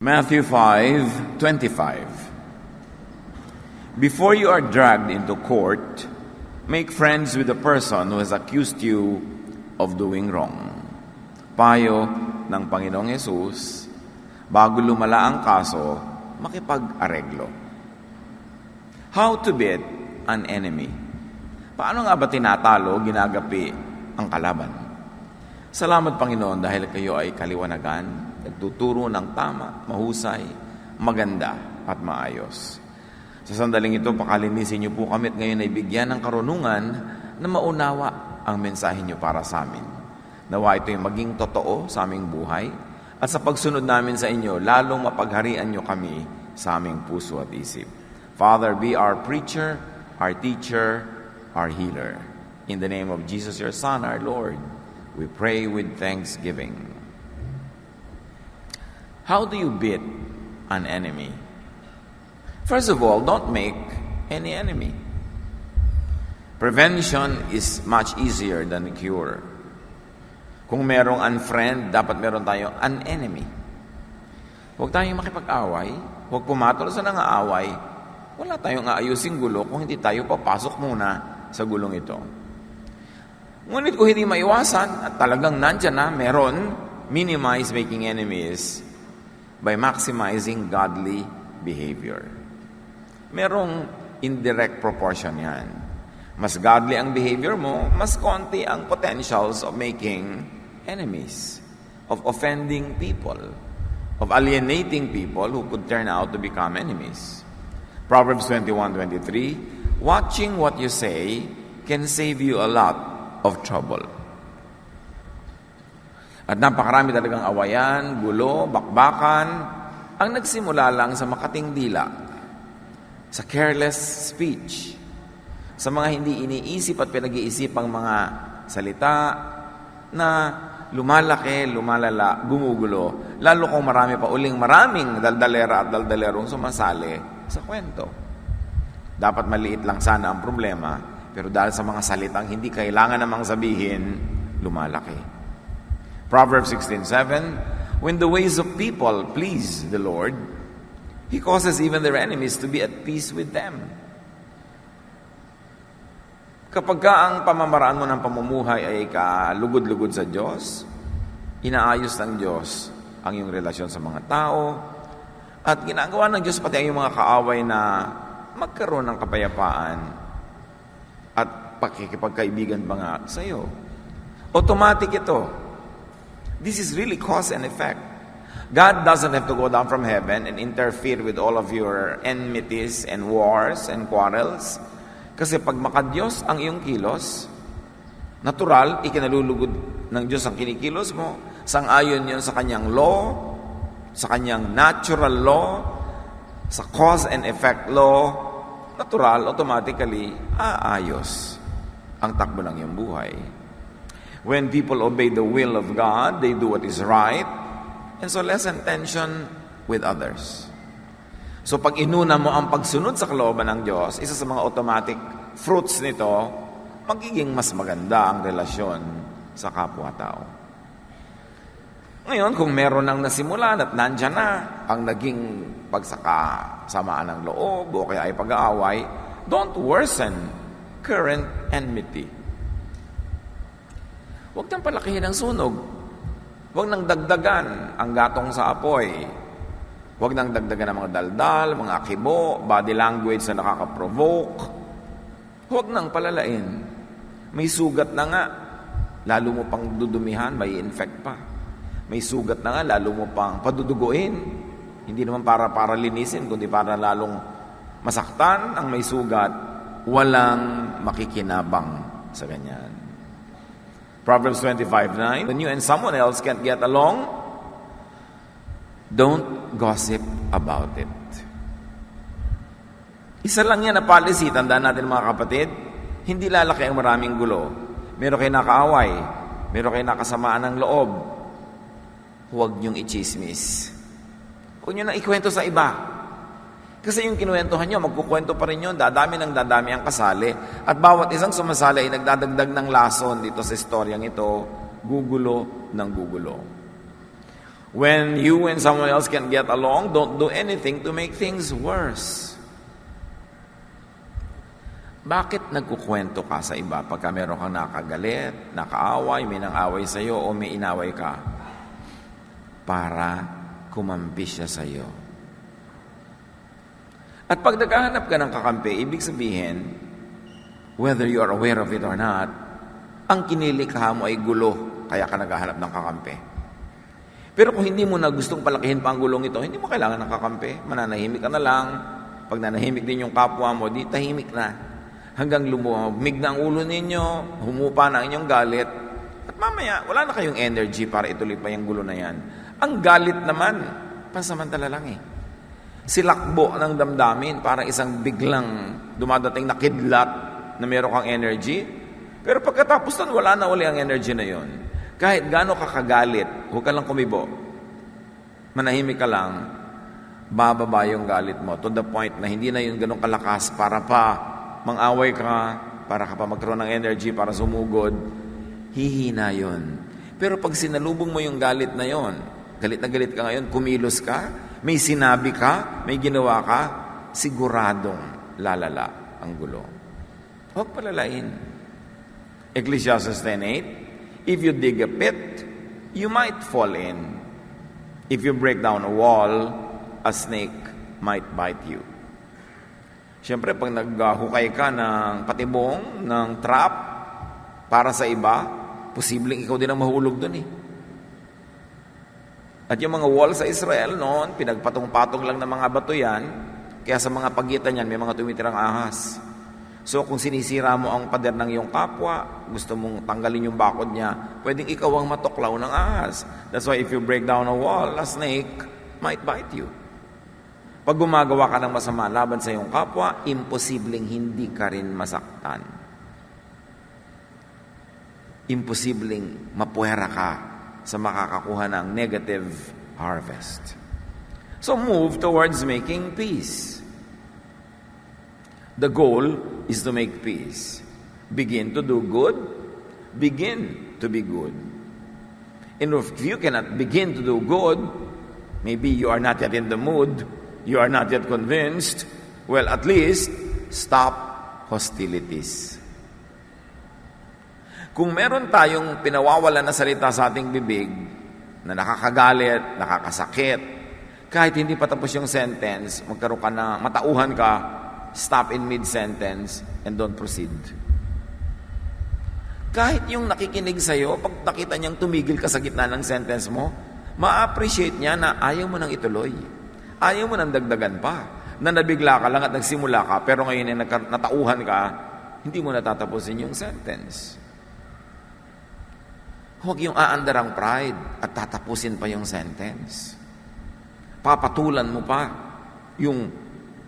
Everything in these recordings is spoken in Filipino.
Matthew 5:25. Before you are dragged into court, make friends with the person who has accused you of doing wrong. Payo ng Panginoong Hesus, bago lumala ang kaso, makipag-areglo. How to beat an enemy. Paano nga ba tinatalo, ginagapi ang kalaban? Salamat Panginoon dahil kayo ay kaliwanagan, nagtuturo ng tama, mahusay, maganda at maayos. Sa sandaling ito, pakalinisin niyo po kami at ngayon ay bigyan ng karunungan na maunawa ang mensahe niyo para sa amin. Nawa ito'y maging totoo sa aming buhay at sa pagsunod namin sa inyo, lalong mapagharian niyo kami sa aming puso at isip. Father, be our preacher, our teacher, our healer. In the name of Jesus, your Son, our Lord, we pray with thanksgiving. How do you beat an enemy? First of all, don't make any enemy. Prevention is much easier than cure. Kung merong unfriend, dapat meron tayong an-enemy. Huwag tayong makipag-away, huwag pumatol sa nangaaway, wala tayong aayusing gulo kung hindi tayo papasok muna sa gulong ito. Ngunit kung hindi maiwasan at talagang nandyan na, meron, minimize making enemies by maximizing godly behavior. Merong indirect proportion yan. Mas godly ang behavior mo, mas konti ang potentials of making enemies, of offending people, of alienating people who could turn out to become enemies. Proverbs 21:23, watching what you say can save you a lot of trouble. At napakarami talagang awayan, gulo, bakbakan, ang nagsimula lang sa makating dila, sa careless speech, sa mga hindi iniisip at pinag-iisipang mga salita na lumalaki, lumalala, gumugulo, lalo kung marami pa uling maraming daldalera at daldalerong sumasali sa kwento. Dapat maliit lang sana ang problema, pero dahil sa mga salitang hindi kailangan namang sabihin, lumalaki. Proverbs 16:7, when the ways of people please the Lord, He causes even their enemies to be at peace with them. Kapag ang pamamaraan mo ng pamumuhay ay kalugod-lugod sa Diyos, inaayos ng Diyos ang iyong relasyon sa mga tao, at ginagawa ng Diyos pati ang iyong mga kaaway na magkaroon ng kapayapaan at pakikipagkaibigan pa nga sa iyo. Automatic ito. This is really cause and effect. God doesn't have to go down from heaven and interfere with all of your enmities and wars and quarrels. Kasi pag makadiyos ang iyong kilos, natural, ikinalulugod ng Diyos ang kinikilos mo, sang-ayon yun sa kanyang law, sa kanyang natural law, sa cause and effect law, natural, automatically, aayos ang takbo ng iyong buhay. When people obey the will of God, they do what is right, and so lessen tension with others. So pag inuna mo ang pagsunod sa kalooban ng Diyos, isa sa mga automatic fruits nito, magiging mas maganda ang relasyon sa kapwa-tao. Ngayon, kung meron nang nasimulan at nandyan na ang naging pagsakasamaan ng loob o kaya ay pag-aaway, don't worsen current enmity. Huwag nang palakihin ang sunog. Huwag nang dagdagan ang gatong sa apoy. Huwag nang dagdagan ang mga daldal, mga akibo, body language na nakaka-provoke. Huwag nang palalain. May sugat na nga, lalo mo pang dudumihan, may infect pa. May sugat na nga, lalo mo pang paduduguin. Hindi naman para linisin, kundi para lalong masaktan ang may sugat. Walang makikinabang sa ganyan. Proverbs 25:9, when you and someone else can't get along, don't gossip about it. Isa lang yan na policy, tandaan natin mga kapatid, hindi lalaki ang maraming gulo. Meron kayo nakaaway, meron kayo nakasamaan ng loob, huwag niyong i-chismis. Huwag niyo nang ikwento sa iba. Kasi yung kinuwentuhan nyo, magkukwento pa rin yun, dadami ng dadami ang kasali. At bawat isang sumasali ay nagdadagdag ng lason dito sa istoryang ito, gugulo ng gugulo. When you and someone else can get along, don't do anything to make things worse. Bakit nagkukwento ka sa iba pagka meron kang nakagalit, nakaaway, may nang-away sa iyo o may inaway ka? Para kumampi siya sa iyo. At pag naghahanap ka ng kakampi, ibig sabihin, whether you are aware of it or not, ang kinilikha mo ay gulo, kaya ka naghahanap ng kakampi. Pero kung hindi mo na gustong palakihin pa ang gulong ito, hindi mo kailangan ng kakampi. Mananahimik ka na lang. Pag nanahimik din yung kapwa mo, di tahimik na. Hanggang lumumig na ang ulo ninyo, humupa na ang inyong galit. At mamaya, wala na kayong energy para ituloy pa yung gulo na yan. Ang galit naman, pansamantala lang eh. Silakbo ng damdamin, parang isang biglang dumadating na kidlat na meron kang energy. Pero pagkatapos nun, wala na uli ang energy na yon. Kahit gaano ka kagalit, huwag ka lang kumibo. Manahimik ka lang, bababa yung galit mo to the point na hindi na yun ganun kalakas para pa mang-away ka, para ka pa magkaroon ng energy para sumugod. Hihina yun. Pero pag sinalubong mo yung galit na yon, galit na galit ka ngayon, kumilos ka, may sinabi ka, may ginawa ka, siguradong lalala ang gulo. Huwag palalain. Ecclesiastes 10:8, if you dig a pit, you might fall in. If you break down a wall, a snake might bite you. Siyempre, pag naghukay ka ng patibong, ng trap, para sa iba, posibleng ikaw din ang mahulog dun eh. At yung mga wall sa Israel noon, pinagpatong-patong lang ng mga bato yan, kaya sa mga pagitan yan, may mga tumitirang ahas. So kung sinisira mo ang pader ng iyong kapwa, gusto mong tanggalin yung bakod niya, pwedeng ikaw ang matuklaw ng ahas. That's why if you break down a wall, a snake might bite you. Pag gumagawa ka ng masama laban sa iyong kapwa, imposibleng hindi ka rin masaktan. Imposibleng mapuwera ka sa makakakuha ng negative harvest. So move towards making peace. The goal is to make peace. Begin to do good. Begin to be good. And if you cannot begin to do good, maybe you are not yet in the mood, you are not yet convinced, well, at least, stop hostilities. Kung meron tayong pinawawala na salita sa ating bibig, na nakakagalit, nakakasakit, kahit hindi pa tapos yung sentence, magkaroon ka na, matauhan ka, stop in mid-sentence and don't proceed. Kahit yung nakikinig sa'yo, pag nakita niyang tumigil ka sa gitna ng sentence mo, ma-appreciate niya na ayaw mo nang ituloy. Ayaw mo nang dagdagan pa. Na nabigla ka lang at nagsimula ka, pero ngayon ay natauhan ka, hindi mo natatapusin yung sentence. Huwag yung aandar ang pride at tatapusin pa yung sentence. Papatulan mo pa yung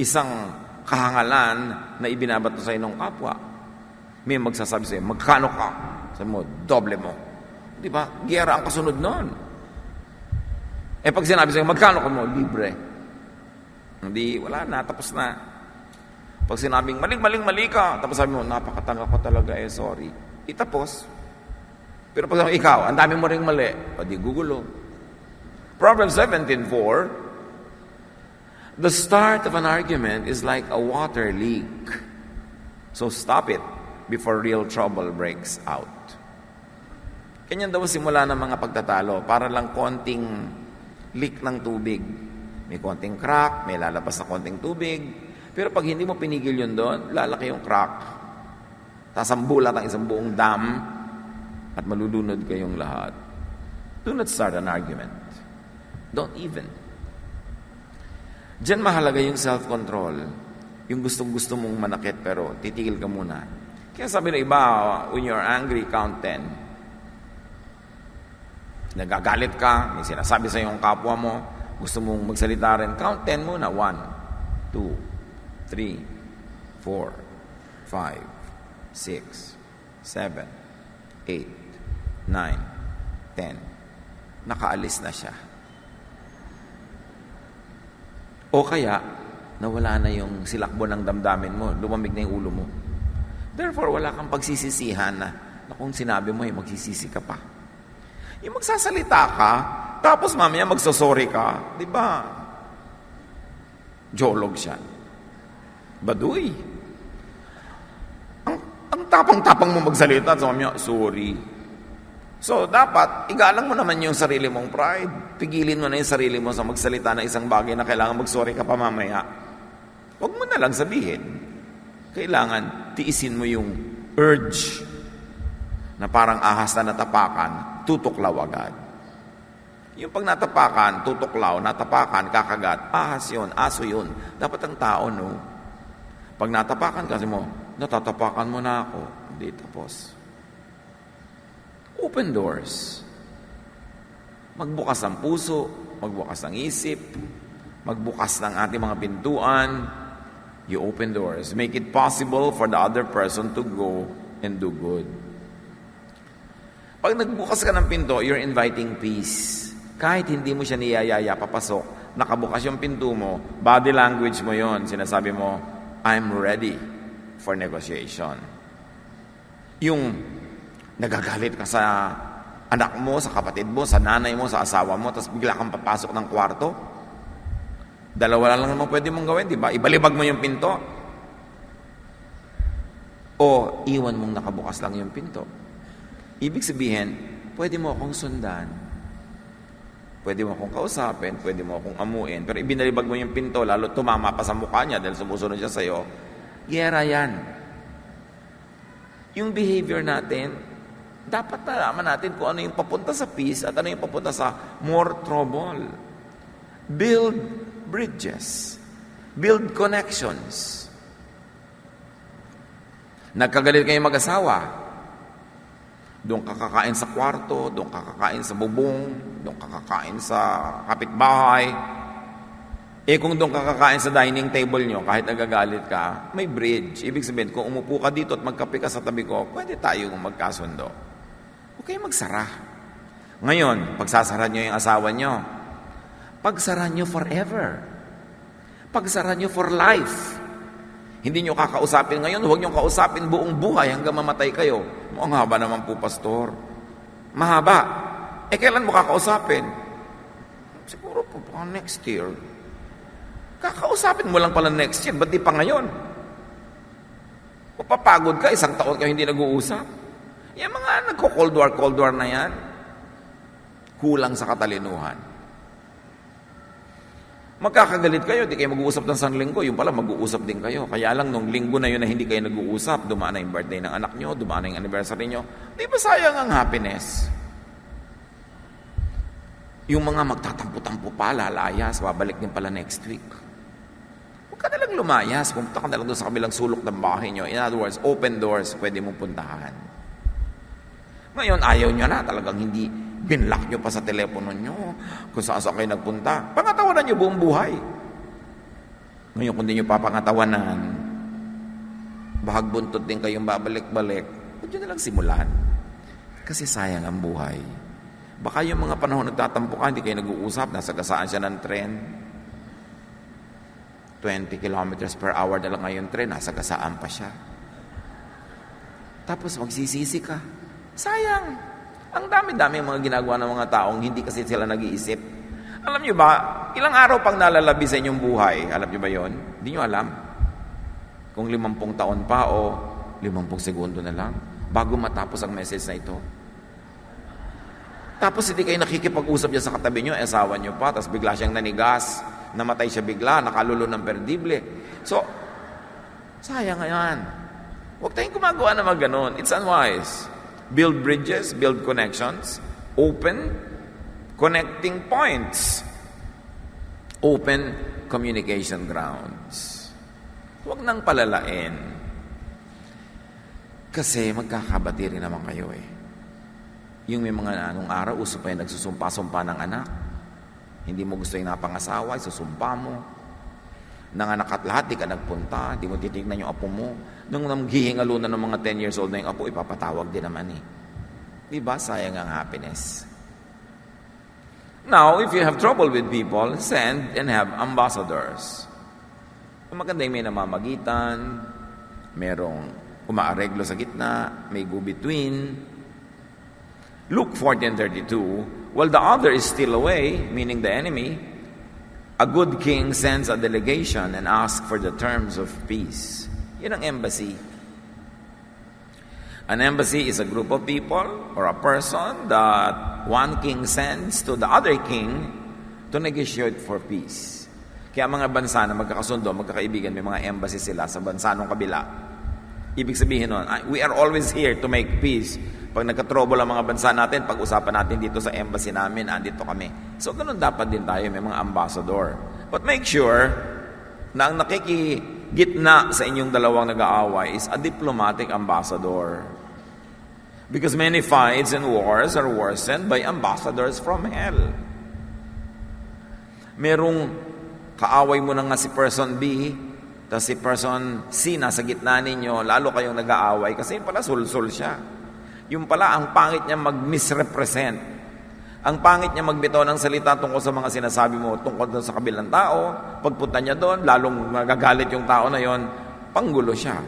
isang kahangalan na ibinabato sa inong kapwa. May magsasabi sa'yo, magkano ka? Sabi mo, doble mo. Di ba? Giyera ang kasunod nun. Pag sinabi sa'yo, magkano ka mo? Libre. Hindi, wala na, tapos na. Pag sinabing, mali ka, tapos sabi mo, napakatanga ko talaga, sorry. Itapos. Pero pag sabi, ikaw, ang dami mo ring mali, o di gugulo. Proverbs 17:4, the start of an argument is like a water leak. So stop it before real trouble breaks out. Ganyan daw simula ng mga pagtatalo, para lang konting leak ng tubig. May konting crack, may lalabas na konting tubig. Pero pag hindi mo pinigil yun doon, lalaki yung crack. Tasambulat ang isang buong dam at malulunod kayong lahat. Do not start an argument. Don't even. Diyan mahalaga yung self-control. Yung gustong-gusto mong manakit pero titigil ka muna. Kaya sabi ng iba, when you're angry, count 10. Nagagalit ka, may sinasabi sa iyong kapwa mo, gusto mong magsalita rin, count 10 muna. 1, 2, 3, 4, 5, 6, 7, 8, 9, 10. Nakaalis na siya. O kaya, nawala na yung silakbo ng damdamin mo, lumamig na yung ulo mo. Therefore, wala kang pagsisisihan na kung sinabi mo, magsisisi ka pa. Yung magsasalita ka, tapos mamaya magsasorry ka. Di ba? Jolog siya. Baduy. Ang tapang-tapang mo magsalita, so mamaya, sorry. So, dapat, igalang mo naman yung sarili mong pride. Pigilin mo na yung sarili mo sa magsalita na isang bagay na kailangan mag-sorry ka pa mamaya. Huwag mo na lang sabihin. Kailangan, tiisin mo yung urge na parang ahas na natapakan, tutuklaw agad. Yung pag natapakan, tutuklaw, natapakan, kakagat, ahas yun, aso yun. Dapat ang tao, no? Pag natapakan kasi mo, natatapakan mo na ako. Hindi tapos. Open doors. Magbukas ang puso, magbukas ang isip, magbukas ng ating mga pintuan. You open doors. Make it possible for the other person to go and do good. Pag nagbukas ka ng pinto, you're inviting peace. Kahit hindi mo siya niyayaya, papasok, nakabukas yung pinto mo, body language mo yon, sinasabi mo, I'm ready for negotiation. Yung nagagalit ka sa anak mo, sa kapatid mo, sa nanay mo, sa asawa mo, tapos bigla kang papasok ng kwarto. Dalawa lang naman pwede mong gawin, di ba? Ibalibag mo yung pinto. O iwan mong nakabukas lang yung pinto. Ibig sabihin, pwede mo akong sundan. Pwede mo akong kausapin, pwede mo akong amuin. Pero ibinalibag mo yung pinto, lalo tumama pa sa mukha niya dahil sumusunod siya sa'yo. Giyera yan. Yung behavior natin, dapat nalaman natin kung ano yung papunta sa peace at ano yung papunta sa more trouble. Build bridges. Build connections. Nagkagalit kayo mag-asawa. Doon kakakain sa kwarto, doon kakakain sa bubong, doon kakakain sa kapitbahay. Kung doon kakakain sa dining table nyo, kahit nagagalit ka, may bridge. Ibig sabihin, kung umupo ka dito at magkape ka sa tabi ko, pwede tayong magkasundo. Huwag kayong magsara. Ngayon, pagsasara nyo yung asawa nyo, pagsara nyo forever. Pagsara nyo for life. Hindi nyo kakausapin ngayon, huwag nyo kausapin buong buhay hanggang mamatay kayo. Ang haba naman po, pastor. Mahaba. Kailan mo kakausapin? Siguro po next year. Kakausapin mo lang pala next year, ba't di pa ngayon? Papagod ka, isang taon kayo hindi nag-uusap. Yung mga nagko-cold war na yan, kulang sa katalinuhan. Magkakagalit kayo, di kayo mag-uusap ng isang linggo, yung pala mag-uusap din kayo. Kaya lang nung linggo na yun na hindi kayo nag-uusap, dumaan na yung birthday ng anak nyo, dumaan na yung anniversary nyo, di ba sayang ang happiness? Yung mga magtatampo-tampo pa, lalayas, babalik din pala next week. Huwag ka nalang lumayas, pumunta ka nalang doon sa kabilang sulok ng bahay nyo. In other words, open doors, pwede mong puntahan. Ngayon, ayaw nyo na, talagang hindi binlock nyo pa sa telepono nyo kung saan kayo nagpunta. Pangatawanan nyo buong buhay. Ngayon, kung di nyo papangatawanan, bahag buntot din kayong babalik-balik, huwag nyo nalang simulan. Kasi sayang ang buhay. Baka yung mga panahon nagtatampo ka, hindi kayo nag-uusap, nasagasaan siya ng tren. 20 kilometers per hour na lang ngayon tren, nasagasaan pa siya. Tapos magsisisi ka. Sayang. Ang dami-dami ang mga ginagawa ng mga taong hindi kasi sila nag-iisip. Alam nyo ba, ilang araw pang nalalabi sa inyong buhay? Alam nyo ba yon? Hindi nyo alam. Kung 50 taon pa o 50 segundo na lang bago matapos ang message na ito. Tapos hindi kayo nakikipag-usap dyan sa katabi nyo, asawa nyo pa, tapos bigla siyang nanigas, namatay siya bigla, nakalulo ng perdible. So, sayang yan. Huwag tayong gumagawa na mag-ganon. It's unwise. Build bridges, build connections, open connecting points, open communication grounds. Huwag nang palalain. Kasi magkakabati rin naman kayo eh. Yung may mga anong araw, uso pa yung nagsusumpa-sumpa ng anak. Hindi mo gusto yung napangasawa, isusumpa mo. Nanganak at lahat, di ka nagpunta, di mo titignan yung apo mo. Nung naghihingalo na ng mga 10 years old na yung apo, ipapatawag din naman eh. Diba? Sayang ang happiness. Now, if you have trouble with people, send and have ambassadors. Kung maganda yung may namamagitan, merong umaareglo sa gitna, may go-between. Luke 14:32, while the other is still away, meaning the enemy, a good king sends a delegation and asks for the terms of peace. Yun ang embassy. An embassy is a group of people or a person that one king sends to the other king to negotiate for peace. Kaya mga bansa na magkakasundo, magkakaibigan, may mga embassy sila sa bansa ng kabila. Ibig sabihin nun, we are always here to make peace. Pag nagka-trouble ang mga bansa natin, pag-usapan natin dito sa embassy namin, andito kami. So, ganun dapat din tayo, may mga ambassador. But make sure na ang nakikigitna sa inyong dalawang nag-aaway is a diplomatic ambassador. Because many fights and wars are worsened by ambassadors from hell. Merong kaaway mo na nga si person B, tapos si person C nasa gitna ninyo, lalo kayong nag-aaway kasi pala sulsul siya. Yung pala, ang pangit niya mag-misrepresent. Ang pangit niya magbitaw ng salita tungkol sa mga sinasabi mo, tungkol doon sa kabilang tao. Pagpunta niya doon, lalong magagalit yung tao na yon, panggulo siya.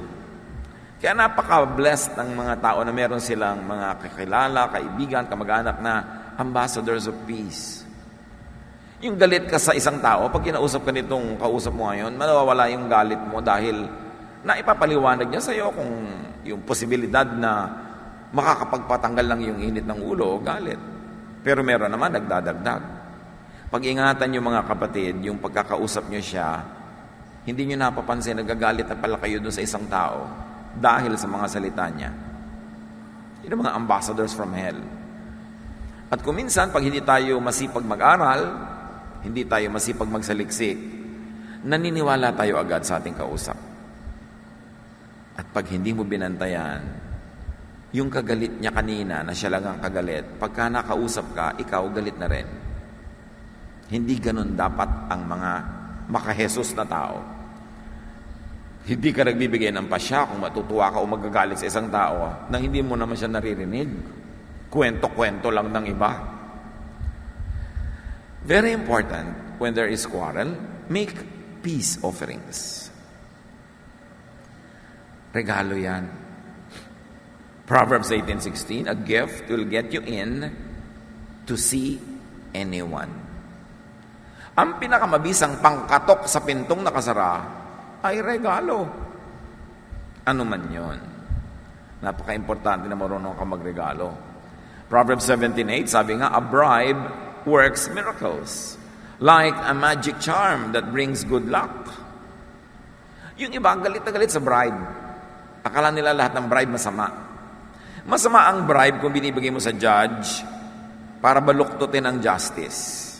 Kaya napaka-blessed ng mga tao na meron silang mga kakilala, kaibigan, kamag-anak na ambassadors of peace. Yung galit ka sa isang tao, pag kinausap ka nitong kausap mo ngayon, mawawala yung galit mo dahil naipapaliwanag niya sa iyo kung yung posibilidad na makakapagpatanggal lang yung init ng ulo o galit. Pero meron naman nagdadagdag. Pag-ingatan nyo mga kapatid, yung pagkakausap nyo siya, hindi nyo napapansin, nagagalit na pala kayo doon sa isang tao dahil sa mga salita niya. Yun ang mga ambassadors from hell. At kung minsan, pag hindi tayo masipag mag-aral, hindi tayo masipag magsaliksik, naniniwala tayo agad sa ating kausap. At pag hindi mo binantayan, yung kagalit niya kanina na siya lang ang kagalit, pagka nakausap ka, ikaw galit na rin. Hindi ganun dapat ang mga makahesus na tao. Hindi ka nagbibigay ng pasya kung matutuwa ka o magagalit sa isang tao nang hindi mo naman siya naririnig. Kwento-kwento lang ng iba. Very important, when there is quarrel, make peace offerings. Regalo yan. Proverbs 18:16, a gift will get you in to see anyone. Ang pinakamabisang pangkatok sa pintong nakasara ay regalo. Ano man yon. Napaka-importante na marunong ka magregalo. Proverbs 17:8, sabi nga, a bribe works miracles, like a magic charm that brings good luck. Yung iba, galit na galit sa bribe. Akala nila lahat ng bribe masama. Masama ang bribe kung binibigay mo sa judge para baluktutin ang justice.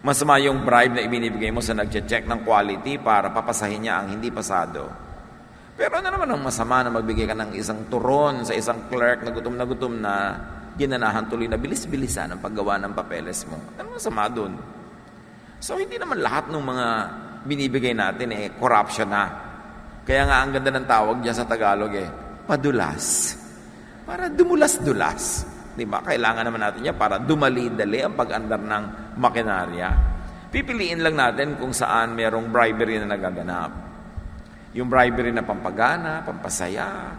Masama yung bribe na ibinibigay mo sa nagche-check ng quality para papasahin niya ang hindi pasado. Pero ano naman ang masama na magbigay ka ng isang turon sa isang clerk na gutom na ginanahan tuloy na bilis-bilisan ang paggawa ng papeles mo? Ano masama dun? So hindi naman lahat ng mga binibigay natin corruption na. Kaya nga ang ganda ng tawag dyan sa Tagalog padulas. Para dumulas-dulas. Diba? Kailangan naman natin yan para dumali-dali ang pag-andar ng makinarya. Pipiliin lang natin kung saan merong bribery na nagaganap. Yung bribery na pampagana, pampasaya,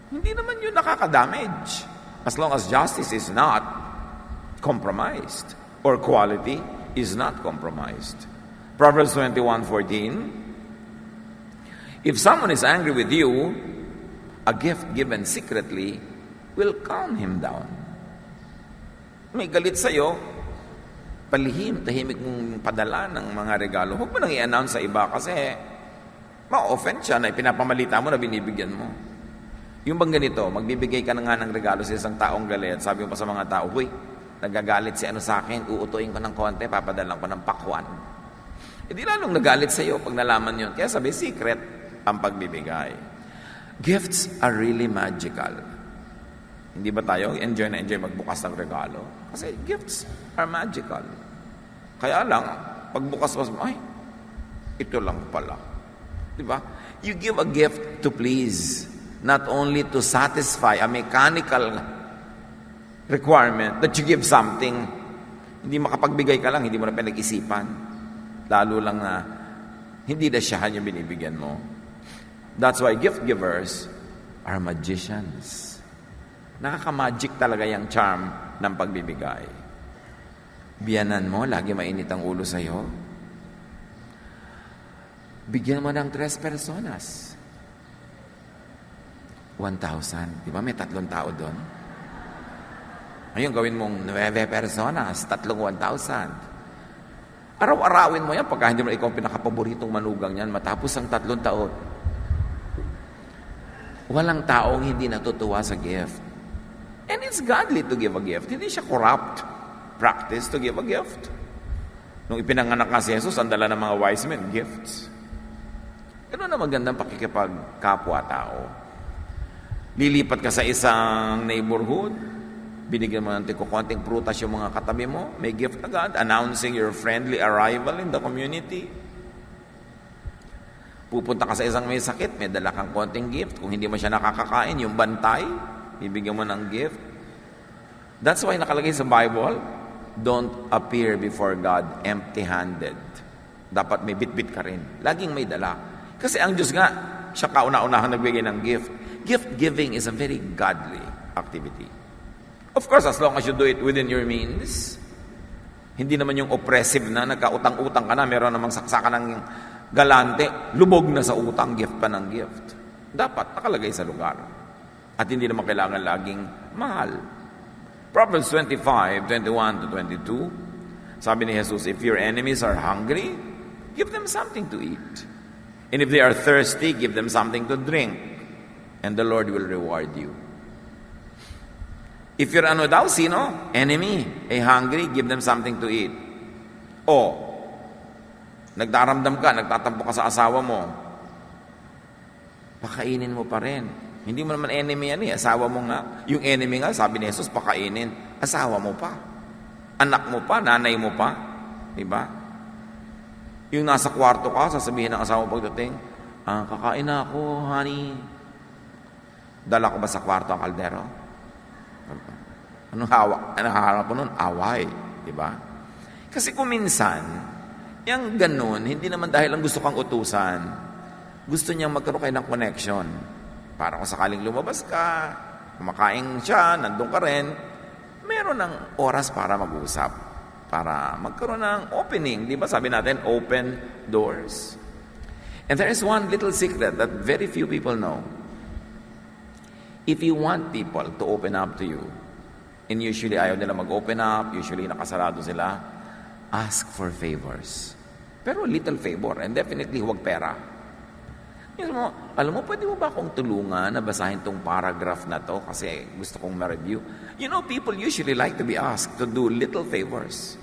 hindi naman yun nakaka-damage. As long as justice is not compromised or quality is not compromised. Proverbs 21:14, if someone is angry with you, a gift given secretly will calm him down. May galit sa'yo, palihim, tahimik mong padala ng mga regalo. Huwag mo nang i-announce sa iba kasi ma-offend siya na ipinapamalita mo na binibigyan mo. Yung bang ganito, magbibigay ka na nga ng regalo sa isang taong galit, sabi mo pa sa mga tao, huy, nagagalit si ano sa akin, uutuin ko ng konti, papadalang ko ng pakwan. Hindi lalong nagalit sa'yo pag nalaman yun. Kaya sabi, secret ang pagbibigay. Gifts are really magical. Hindi ba tayo enjoy magbukas ng regalo? Kasi gifts are magical. Kaya lang, pagbukas mo, ay, ito lang pala. Diba? You give a gift to please, not only to satisfy a mechanical requirement that you give something. Hindi makapagbigay ka lang, hindi mo na pinag-isipan. Lalo lang na hindi na siyahan yung binibigyan mo. That's why gift givers are magicians. Nakaka-magic talaga yung charm ng pagbibigay. Biyanan mo, lagi mainit ang ulo sa'yo. Bigyan mo ng 3 personas. 1,000. Di ba may 3 tao doon? Ngayon, gawin mong 9 personas, 1,000. Araw-arawin mo yan pagka hindi mo ikaw pinakapaboritong manugang yan matapos ang 3 taon. Walang taong hindi natutuwa sa gift. And it's godly to give a gift. Hindi siya corrupt practice to give a gift. Nung ipinanganak nga si Jesus, ang dala ng mga wise men, gifts. Ganun na magandang pakikipagkapwa-tao. Lilipat ka sa isang neighborhood, binigyan mo ng konting prutas yung mga katabi mo, may gift agad, announcing your friendly arrival in the community. Pupunta ka sa isang may sakit, may dala kang konting gift. Kung hindi mo siya nakakakain, yung bantay, bibigyan mo ng gift. That's why nakalagay sa Bible, don't appear before God empty-handed. Dapat may bit-bit ka rin. Laging may dala. Kasi ang Diyos nga, siya kauna-unahang nagbigay ng gift. Gift giving is a very godly activity. Of course, as long as you do it within your means, hindi naman yung oppressive na, nagkautang-utang ka na, meron namang saksakan ng galante, lubog na sa utang, gift pa ng gift. Dapat nakalagay sa lugar. At hindi naman kailangan laging mahal. Proverbs 25:21-22, sabi ni Jesus, if your enemies are hungry, give them something to eat. And if they are thirsty, give them something to drink. And the Lord will reward you. If you're enemy, hungry, give them something to eat. O, nagdaramdam ka, nagtatampo ka sa asawa mo, pakainin mo pa rin. Hindi mo naman enemy yan asawa mo nga. Yung enemy nga, sabi ni Jesus, pakainin. Asawa mo pa. Anak mo pa, nanay mo pa. Diba? Yung nasa kwarto ka, sasabihin ng asawa mo pagdating, kakain na ako, honey. Dala ko ba sa kwarto ang kaldero? Anong harap mo nun? Away. Diba? Kasi kung minsan, yung ganun, hindi naman dahil ang gusto kang utusan, gusto niyang magkaroon kayo ng connection. Para kung sakaling lumabas ka, kumakain siya, nandun ka rin, meron ng oras para mag-usap. Para magkaroon ng opening. Di ba sabi natin, open doors. And there is one little secret that very few people know. If you want people to open up to you, and usually ayaw nila mag-open up, usually nakasarado sila, ask for favors. Pero little favor, and definitely huwag pera. Alam mo, pwede mo ba akong tulungan na basahin tong paragraph na to kasi gusto kong ma-review? You know, people usually like to be asked to do little favors.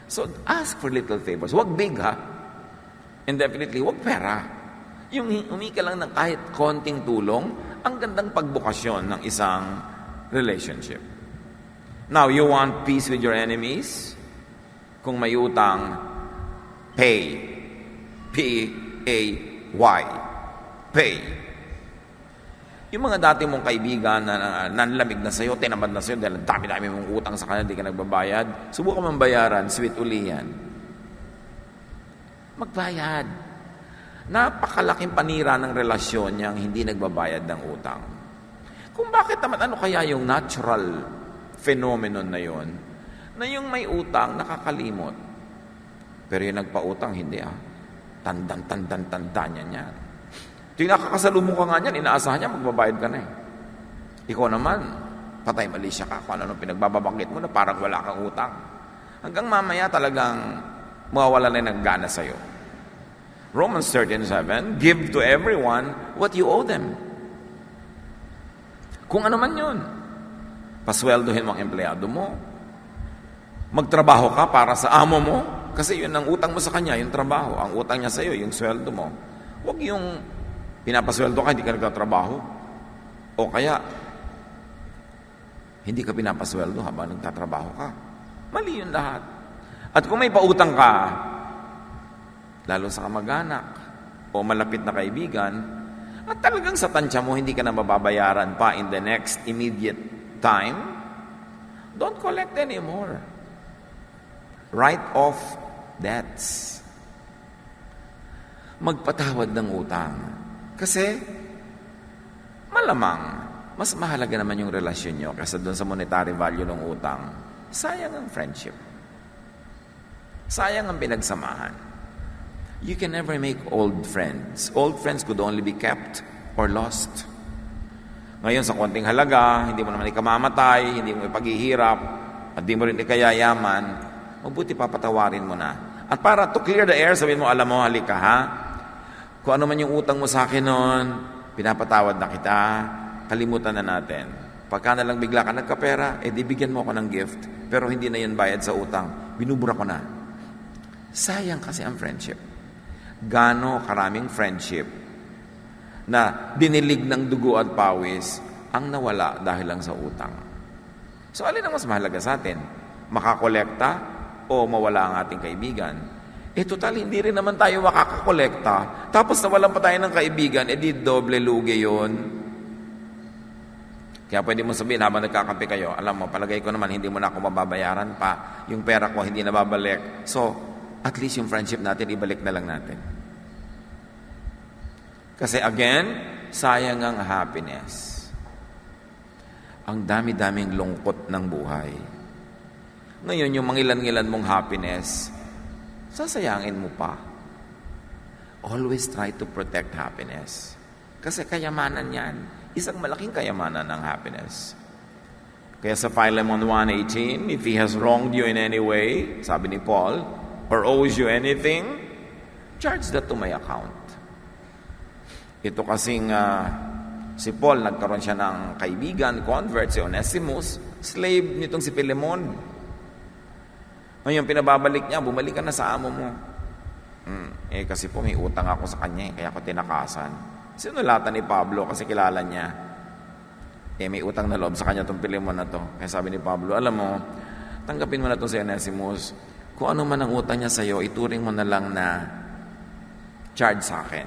So, ask for little favors. Huwag big, ha? And definitely, huwag pera. Yung umika lang ng kahit konting tulong, ang gandang pagbukasyon ng isang relationship. Now, you want peace with your enemies? Kung may utang, pay. P-A-Y. Pay. Yung mga dati mong kaibigan na nanlamig na sa'yo, tinamad na sa'yo dahil dami-dami mong utang sa kanila, di ka nagbabayad, subukan mong bayaran, sweet uli yan. Magbayad. Napakalaking panira ng relasyon niyang hindi nagbabayad ng utang. Kung bakit naman, ano kaya yung natural phenomenon na yon, na yung may utang, nakakalimot. Pero yung nagpautang, hindi Tanda niya. Yung nakakasalubong ka nga niyan, inaasahan niya, magbabayad ka na Ikaw naman, patay mali siya ka, kung ano pinagbababanggit mo na parang wala kang utang. Hanggang mamaya talagang mawawala na ng gana sa'yo. Romans 13:7, give to everyone what you owe them. Kung ano man yun, pasweldohin mo ang empleyado mo, magtrabaho ka para sa amo mo, kasi yun ang utang mo sa kanya, yung trabaho. Ang utang niya sa'yo, yung sweldo mo. Huwag yung pinapasweldo ka, hindi ka nagtatrabaho. O kaya, hindi ka pinapasweldo habang nagtatrabaho ka. Mali yun lahat. At kung may pautang ka, lalo sa kamag-anak o malapit na kaibigan, at talagang sa tansya mo, hindi ka na mababayaran pa in the next immediate time, don't collect anymore. Write off debts. Magpatawad ng utang. Kasi, malamang, mas mahalaga naman yung relasyon nyo kaysa doon sa monetary value ng utang, sayang ang friendship. Sayang ang pinagsamahan. You can never make old friends. Old friends could only be kept or lost. Ngayon, sa konting halaga, hindi mo naman ikamamatay, hindi mo ipaghihirap, at di mo rin ikayayaman, mabuti papatawarin mo na. At para to clear the air, sabihin mo, alam mo, halika ha, kung ano man yung utang mo sa akin noon, pinapatawad na kita, kalimutan na natin. Pagka na lang bigla ka nagkapera, di bigyan mo ako ng gift, pero hindi na yan bayad sa utang, binubura ko na. Sayang kasi ang friendship. Gaano karaming friendship na dinilig ng dugo at pawis ang nawala dahil lang sa utang. So alin ang mas mahalaga sa atin? Makakolekta o mawala ang ating kaibigan? Total, hindi rin naman tayo makakakolekta. Tapos nawalan pa tayo ng kaibigan, di doble lugi yun. Kaya pwede mo sabihin habang nagkakampi kayo, alam mo, palagay ko naman, hindi mo na ako mababayaran pa. Yung pera ko, hindi na babalik. So, at least yung friendship natin, ibalik na lang natin. Kasi again, sayang ang happiness. Ang dami-daming lungkot ng buhay. Ngayon, yung mangilan-ngilan mong happiness, sasayangin mo pa. Always try to protect happiness. Kasi kayamanan yan. Isang malaking kayamanan ng happiness. Kaya sa Philemon 1:18, if he has wronged you in any way, sabi ni Paul, or owes you anything, charge that to my account. Ito kasing si Paul, nagkaroon siya ng kaibigan, convert, si Onesimus, slave nitong si Philemon. Ngayon, pinababalik niya, bumalik ka na sa amo mo. Kasi po may utang ako sa kanya, kaya ako tinakasan. Sinulatan ni Pablo kasi kilala niya. May utang na loob sa kanya itong Philemon na to. Kaya sabi ni Pablo, alam mo, tanggapin mo na itong si Onesimus. Kung ano man ang utang niya sa'yo, ituring mo na lang na charge sa akin.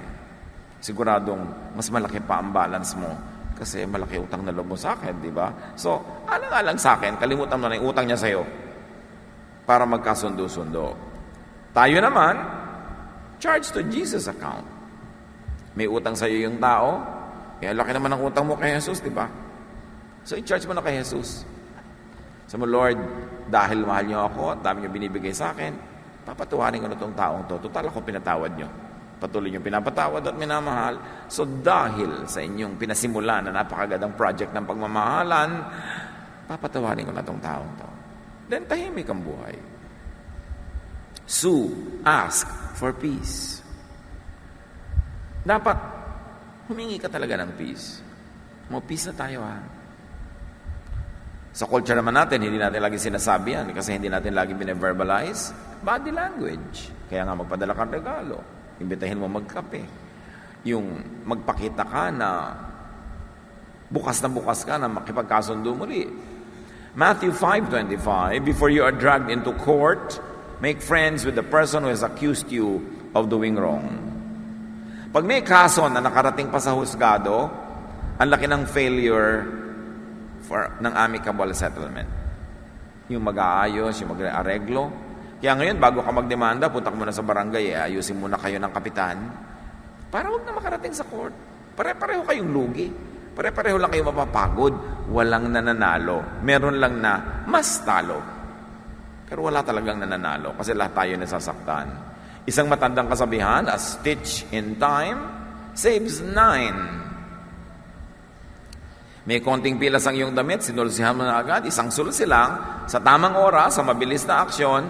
Siguradong mas malaki pa ang balance mo kasi malaki utang na loob mo sa akin, di ba? So, alang-alang sa akin, kalimutan mo na yung utang niya sa'yo para magkasundo-sundo. Tayo naman, charge to Jesus account. May utang sa iyo yung tao, laki naman ang utang mo kay Jesus, di ba? So, i-charge mo na kay Jesus. Sabi mo, Lord, dahil mahal niyo ako at dami niyo binibigay sa akin, papatuwarin ko na itong taong to. Total ako pinatawad niyo. Patuloy niyo pinapatawad at minamahal. So, dahil sa inyong pinasimula na napakagandang project ng pagmamahalan, papatawarin ko na itong taong to. Then tahimik ang buhay. Sue, ask for peace. Dapat humingi ka talaga ng peace. Peace na tayo ha. Sa culture naman natin, hindi natin lagi sinasabi yan kasi hindi natin lagi bine-verbalize. Body language. Kaya nga magpadala kang regalo. Imbitahin mo magkape. Yung magpakita ka na bukas ka na makipagkasundo muli. Matthew 5:25, before you are dragged into court, make friends with the person who has accused you of doing wrong. Pag may kaso na nakarating pa sa husgado, ang laki ng failure ng amicable settlement. Yung mag-aayos, yung mag-areglo. Kaya ngayon, bago ka magdemanda, punta ka muna sa barangay, ayusin muna kayo ng kapitan para huwag na makarating sa court. Pare-pareho kayong lugi. Pare-pareho lang kayo mapapagod. Walang nananalo. Meron lang na mas talo. Pero wala talagang nananalo kasi lahat tayo nasasaktan. Isang matandang kasabihan, a stitch in time saves 9. May konting pilas ang iyong damit, sinulsihan mo na agad, isang sulsi lang, sa tamang oras, sa mabilis na aksyon,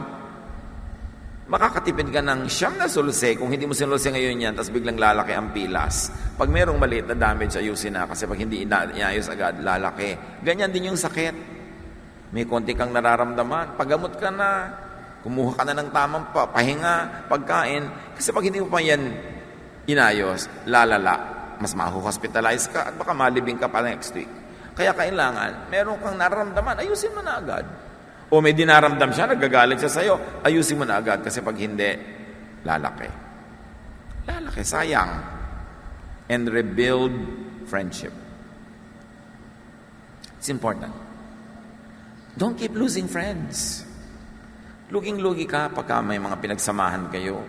makakatipid ka ng 9 na sulsi kung hindi mo sinulsi ngayon yan, tapos biglang lalaki ang pilas. Pag mayroong maliit na damage, ayusin na kasi pag hindi inayos agad, lalaki. Ganyan din yung sakit. May konti kang nararamdaman, paggamot ka na, kumuha ka na ng tamang pahinga, pagkain, kasi pag hindi mo pa yan inayos, lalala, mas mahu-hospitalize ka at baka malibing ka pa next week. Kaya kailangan, meron kang nararamdaman, ayusin mo na agad. O may dinaramdam siya, nagagalit siya sa'yo, ayusin mo na agad kasi pag hindi, lalaki. Lalaki, sayang. And rebuild friendship. It's important. Don't keep losing friends. Luging-lugi ka pagka may mga pinagsamahan kayo,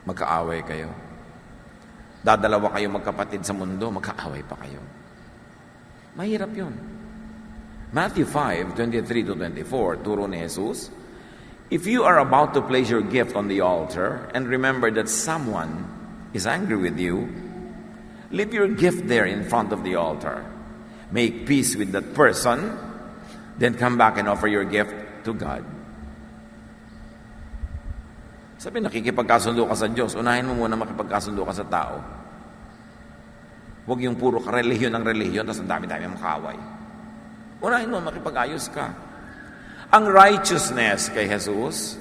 magkaaway kayo. Dadalawa kayo magkapatid sa mundo, magkaaway pa kayo. Mahirap yun. Matthew 5:23-24, turo ni Jesus, if you are about to place your gift on the altar and remember that someone is angry with you, leave your gift there in front of the altar. Make peace with that person, then come back and offer your gift to God. Sabi, nakikipagkasundo ka sa Diyos, unahin mo muna makipagkasundo ka sa tao. Huwag yung puro relihiyon ng relihiyon, tapos ang dami-dami mong kaaway. Unahin mo, makipag-ayos ka. Ang righteousness kay Jesus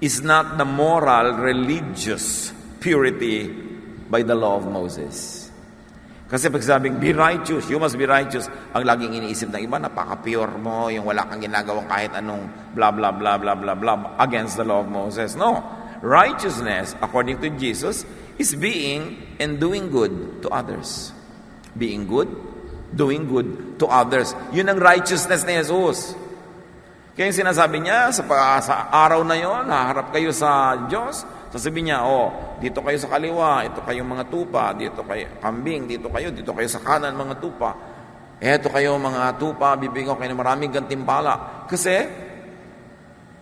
is not the moral, religious purity by the law of Moses. Kasi pag sabing, be righteous, you must be righteous, ang laging iniisip ng iba, napaka-pure mo, yung wala kang ginagawang kahit anong blah, blah, blah, blah, blah, blah, against the law of Moses. No. Righteousness, according to Jesus, is being and doing good to others. Being good, doing good to others. Yun ang righteousness ni Jesus. Kaya yung sinasabi niya, sa araw na yon, haharap kayo sa Diyos, sasabihin niya, dito kayo sa kaliwa, ito kayong mga tupa, dito kayo kambing, dito kayo sa kanan mga tupa. Eto kayo mga tupa, bibigyan ko kayo ng maraming gantimpala. Kasi,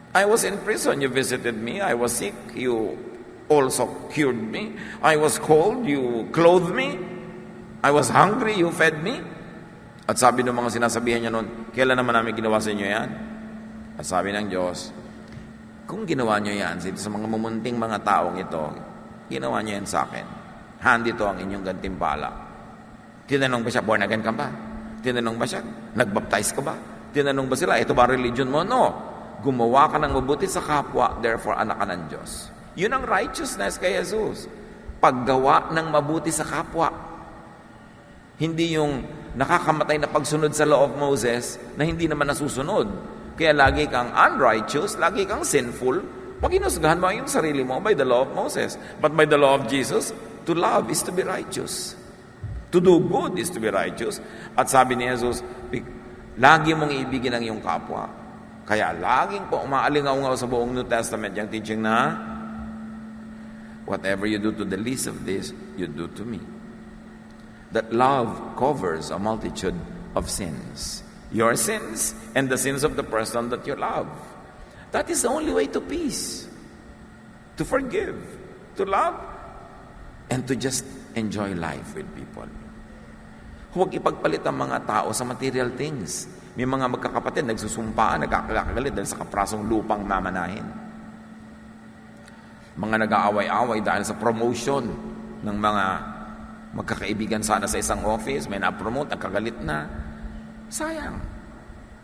I was in prison, you visited me. I was sick, you also cured me. I was cold, you clothed me. I was hungry, you fed me. At sabi ng mga sinasabihan niya noon, kailan naman namin ginawa sa inyo yan? At sabi ng Diyos, kung ginawa nyo yan sa mga mumunting mga taong ito, ginawa nyo yan sa akin. Dito ang inyong gantimpala. Tinanong ba siya, born again ka ba? Tinanong ba siya, nagbaptize ka ba? Tinanong ba sila, ito ba religion mo? No. Gumawa ka ng mabuti sa kapwa, therefore anak ka ng Diyos. Yun ang righteousness kay Jesus. Paggawa ng mabuti sa kapwa. Hindi yung nakakamatay na pagsunod sa law of Moses na hindi naman nasusunod. Kaya lagi kang unrighteous, lagi kang sinful, pag inusgahan mo yung sarili mo by the law of Moses. But by the law of Jesus, to love is to be righteous. To do good is to be righteous. At sabi ni Jesus, lagi mong ibigin ang iyong kapwa. Kaya laging po umaalingaw sa buong New Testament yung teaching na, whatever you do to the least of this, you do to me. That love covers a multitude of sins. Your sins and the sins of the person that you love. That is the only way to peace. To forgive, to love, and to just enjoy life with people. Huwag ipagpalit ang mga tao sa material things. May mga magkakapatid, nagsusumpaan, nagkakagalit dahil sa kaprasong lupang mamanahin. Mga nag-aaway-away dahil sa promotion ng mga magkakaibigan sana sa isang office, may na-promote, nagkagalit na. Sayang.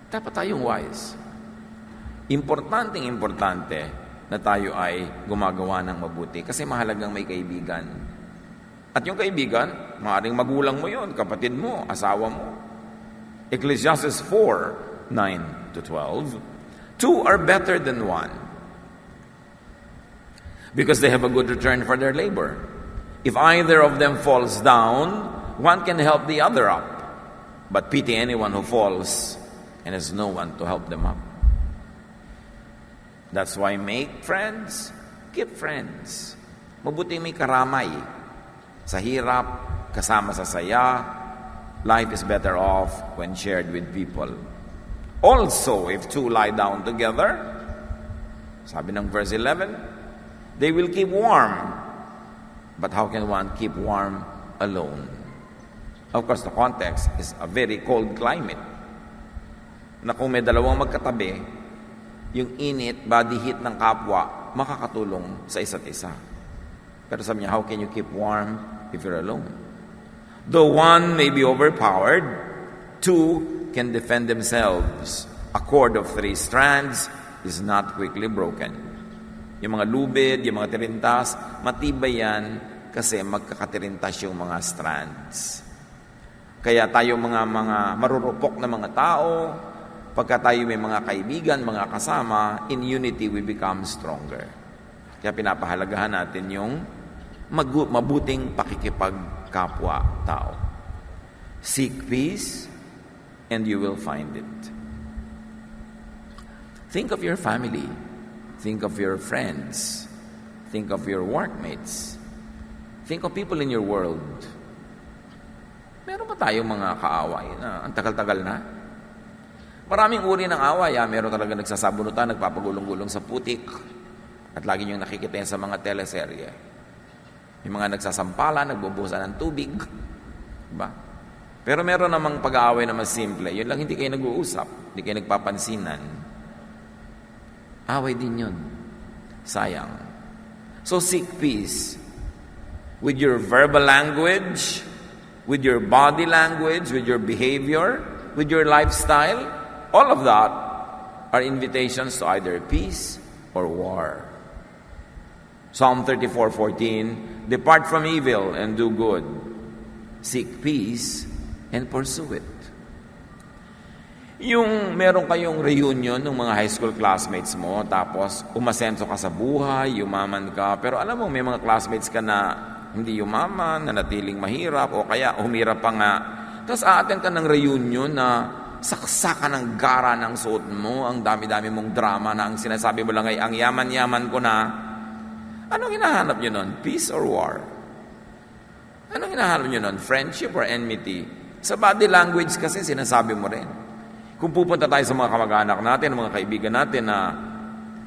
Dapat tayong wise. Importante na tayo ay gumagawa ng mabuti kasi mahalagang may kaibigan. At yung kaibigan, maaaring magulang mo yon, kapatid mo, asawa mo. Ecclesiastes 4:9-12, 2 are better than 1 because they have a good return for their labor. If either of them falls down, one can help the other up. But pity anyone who falls and has no one to help them up. That's why make friends, keep friends. Mabuti may karamay. Sa hirap, kasama sa saya, life is better off when shared with people. Also, if two lie down together, sabi ng verse 11, they will keep warm. But how can one keep warm alone? Of course, the context is a very cold climate. Na kung may dalawang magkatabi, yung init, body heat ng kapwa, makakatulong sa isa't isa. Pero sabi niya, how can you keep warm if you're alone? Though one may be overpowered, two can defend themselves. A cord of 3 strands is not quickly broken. Yung mga lubid, yung mga tirintas, matibay yan kasi magkakatirintas yung mga strands. Kaya tayo mga marurupok na mga tao, pagka tayo may mga kaibigan, mga kasama, in unity we become stronger. Kaya pinapahalagahan natin yung mabuting pakikipagkapwa-tao. Seek peace and you will find it. Think of your family. Think of your friends. Think of your workmates. Think of people in your world. Meron ba tayong mga kaaway na ang tagal-tagal na? Maraming uri ng away. Meron talaga nagsasabunutan, nagpapagulong-gulong sa putik. At lagi niyong nakikita yan sa mga teleserye. Yung mga nagsasampala, nagbubuhusan ng tubig. Diba? Pero meron namang pag-aaway na mas simple. Yun lang, hindi kayo nag-uusap. Hindi kayo nagpapansinan. Away din yun. Sayang. So seek peace. With your verbal language, with your body language, with your behavior, with your lifestyle, all of that are invitations to either peace or war. Psalm 34:14, depart from evil and do good. Seek peace and pursue it. Yung meron kayong reunion ng mga high school classmates mo, tapos umasenso ka sa buhay, yumaman ka, pero alam mo may mga classmates ka na hindi yumaman, na natiling mahirap, o kaya humirap pa nga. Tapos aaten ka ng reunion na saksakan ng gara ng suot mo, ang dami-dami mong drama na ang sinasabi mo lang ay, ang yaman-yaman ko na. Anong hinahanap nyo nun? Peace or war? Anong hinahanap nyo nun? Friendship or enmity? Sa body language kasi sinasabi mo rin. Kung pupunta tayo sa mga kamag-anak natin, mga kaibigan natin na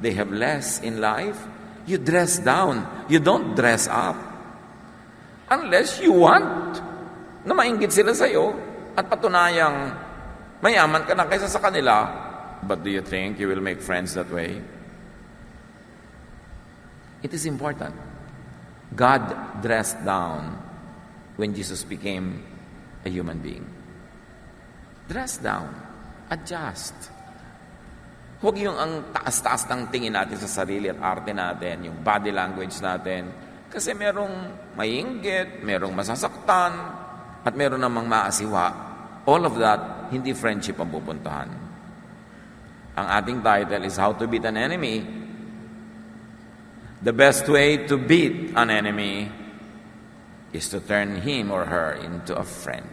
they have less in life, you dress down. You don't dress up. Unless you want na mainggit sila sa'yo at patunayang mayaman ka na kaysa sa kanila. But do you think you will make friends that way? It is important. God dressed down when Jesus became a human being. Dress down. Adjust. Huwag yung ang taas-taas ng tingin natin sa sarili at arte natin, yung body language natin. Kasi merong maiinggit, merong masasaktan, at meron namang maasiwa. All of that, hindi friendship ang pupuntahan. Ang ating title is How to Beat an Enemy. The best way to beat an enemy is to turn him or her into a friend.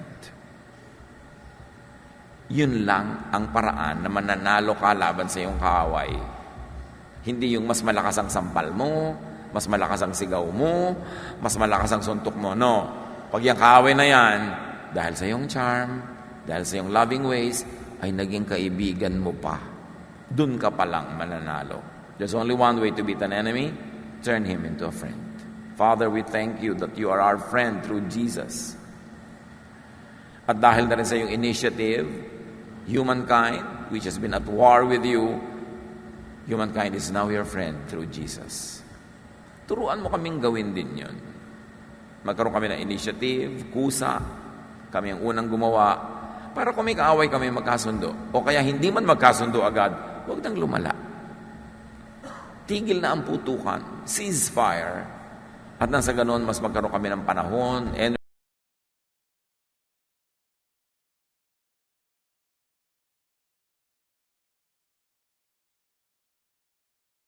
Yun lang ang paraan na mananalo ka laban sa iyong kaaway. Hindi yung mas malakas ang sampal mo, mas malakas ang sigaw mo, mas malakas ang suntok mo. No. Pag yung kaaway na yan, dahil sa iyong charm, dahil sa iyong loving ways, ay naging kaibigan mo pa. Dun ka palang mananalo. There's only one way to beat an enemy, turn him into a friend. Father, we thank you that you are our friend through Jesus. At dahil na rin sa iyong initiative, humankind, which has been at war with you, humankind is now your friend through Jesus. Turuan mo kaming gawin din yun. Magkaroon kami ng initiative, kusa, kami ang unang gumawa, para kung may kaaway kami magkasundo. O kaya hindi man magkasundo agad, huwag nang lumala. Tigil na ang putukan, ceasefire, at nang sa ganon, mas magkaroon kami ng panahon,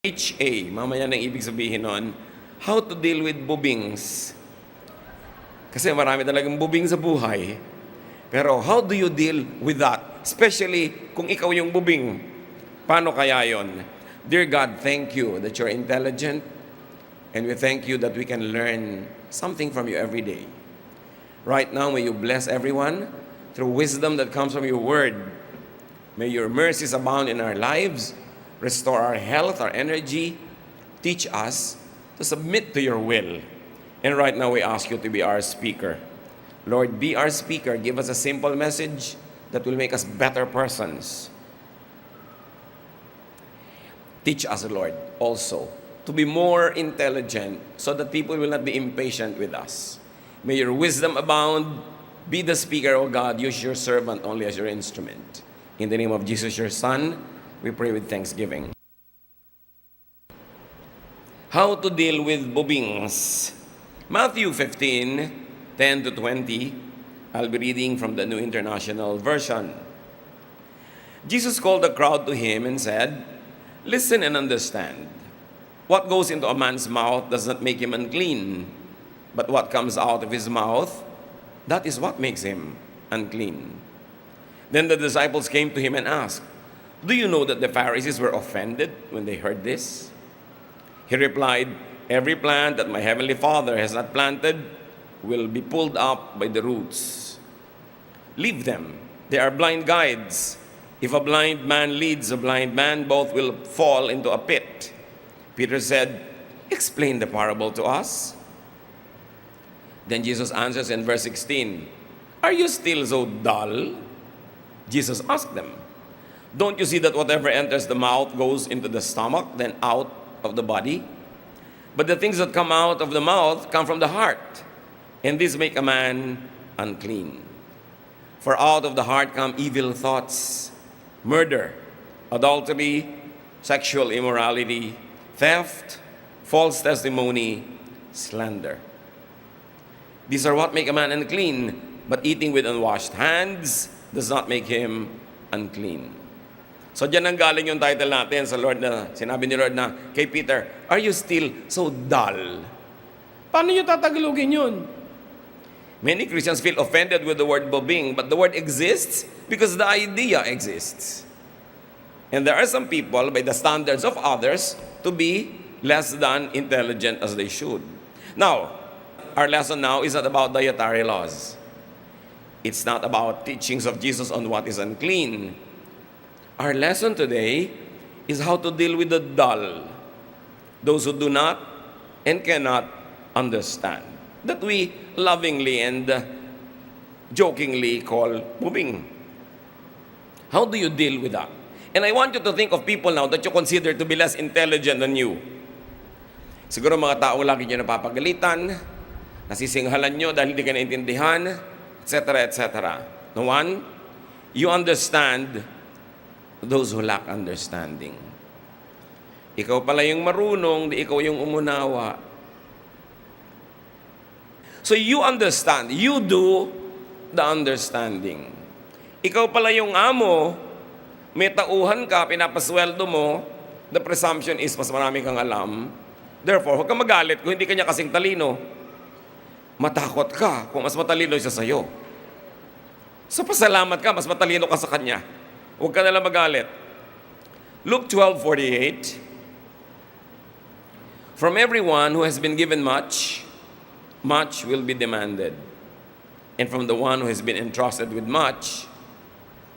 HA, mamaya nang ibig sabihin nun, how to deal with bubings. Kasi marami talagang bubing sa buhay. Pero how do you deal with that? Especially kung ikaw yung bubing. Paano kaya yon? Dear God, thank you that you're intelligent, and we thank you that we can learn something from you every day. Right now, may you bless everyone through wisdom that comes from your word. May your mercies abound in our lives, restore our health, our energy, teach us to submit to your will. And right now, we ask you to be our speaker. Lord, be our speaker. Give us a simple message that will make us better persons. Teach us, Lord, also to be more intelligent so that people will not be impatient with us. May your wisdom abound. Be the speaker, O God. Use your servant only as your instrument. In the name of Jesus, your Son, we pray with thanksgiving. How to deal with bubings. Matthew 15, 10 to 20. I'll be reading from the New International Version. Jesus called the crowd to him and said, "Listen and understand. What goes into a man's mouth does not make him unclean, but what comes out of his mouth, that is what makes him unclean." Then the disciples came to him and asked, "Do you know that the Pharisees were offended when they heard this?" He replied, "Every plant that my heavenly Father has not planted will be pulled up by the roots. leave them. They are blind guides. If a blind man leads a blind man, both will fall into a pit. Peter said, explain the parable to us. Then Jesus answers in verse 16, are you still so dull? Jesus asked them, don't you see that whatever enters the mouth goes into the stomach, then out of the body? But the things that come out of the mouth come from the heart, and these make a man unclean. For out of the heart come evil thoughts, murder, adultery, sexual immorality, theft, false testimony, slander. These are what make a man unclean, but eating with unwashed hands does not make him unclean. So dyan ang galing yung title natin sa Lord na sinabi ni Lord na kay Peter, are you still so dull? Paano nyo tatagalogin yun? Many Christians feel offended with the word bobing, but the word exists because the idea exists. And there are some people, by the standards of others, to be less than intelligent as they should. Now, our lesson now is not about dietary laws. It's not about teachings of Jesus on what is unclean. Our lesson today is how to deal with the dull, those who do not and cannot understand, that we lovingly and jokingly call bubing. How do you deal with that? And I want you to think of people now that you consider to be less intelligent than you. Siguro mga taong lagi nyo napapagalitan, nasisinghalan nyo dahil hindi ka naintindihan, etc., etc. No one, you understand those who lack understanding. Ikaw pala yung marunong, di ikaw yung umunawa. So you understand, you do the understanding. Ikaw pala yung amo, may tauhan ka, pinapasweldo mo, the presumption is mas marami kang alam. Therefore, huwag kang magalit kung hindi kanya kasing talino. Matakot ka kung mas matalino siya sa'yo. So pasalamat ka, mas matalino ka sa kanya. Huwag ka nalang magalit. Luke 12:48, from everyone who has been given much, much will be demanded. And from the one who has been entrusted with much,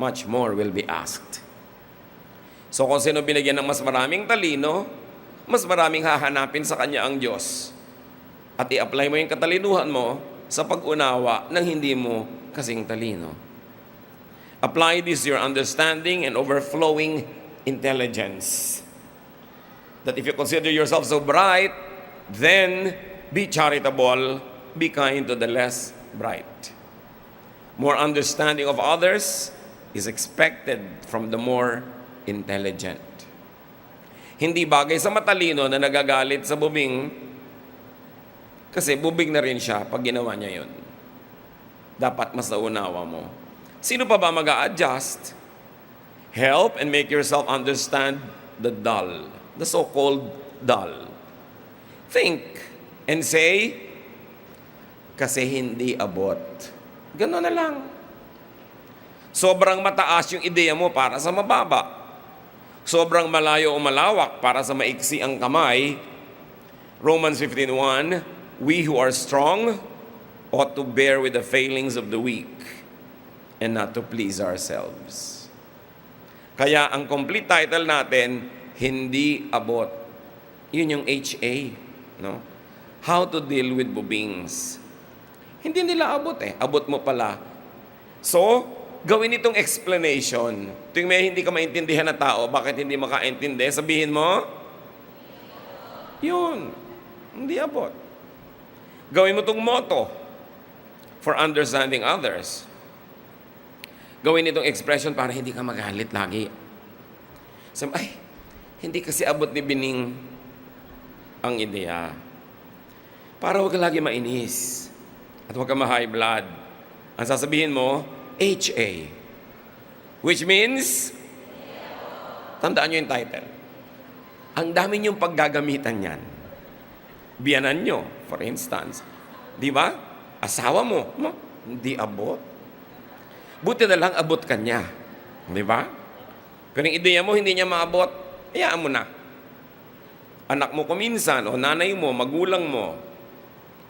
much more will be asked. So kung sino binigyan ng mas maraming talino, mas maraming hahanapin sa kanya ang Diyos. At i-apply mo yung katalinuhan mo sa pag-unawa ng hindi mo kasing talino. Apply this to your understanding and overflowing intelligence. That if you consider yourself so bright, then be charitable, be kind to the less bright. More understanding of others is expected from the more intelligent. Hindi bagay sa matalino na nagagalit sa bubing, kasi bubing na rin siya pag ginawa niya yun. Dapat mas naunawa mo. Sino pa ba mag-a-adjust? Help and make yourself understand the dull, the so-called dull. Think and say, kasi hindi abot. Gano'n na lang. Sobrang mataas yung ideya mo para sa mababa. Sobrang malayo o malawak para sa maiksi ang kamay. Romans 15:1, we who are strong ought to bear with the failings of the weak and not to please ourselves. Kaya ang complete title natin, hindi abot. Yun yung HA, no? How to deal with bubings. Hindi nila abot eh. Abot mo pala. So, gawin itong explanation. Tuwing may hindi ka maintindihan na tao, bakit hindi makaintindi, sabihin mo, yun, hindi abot. Gawin mo itong motto for understanding others. Gawin itong expression para hindi ka magalit lagi. Sabi, ay, hindi kasi abot ni Bining ang ideya. Para huwag ka lagi mainis at huwag ka ma-high blood. Ang sasabihin mo, HA. Which means, tandaan nyo yung title. Ang dami nyong paggagamitan yan. Biyanan nyo, for instance. Di ba? Asawa mo, hindi abot. Buti na lang abot ka niya. Di ba? Pero yung ideya mo, hindi niya maabot, hayaan mo na. Anak mo kuminsan, o nanay mo, magulang mo,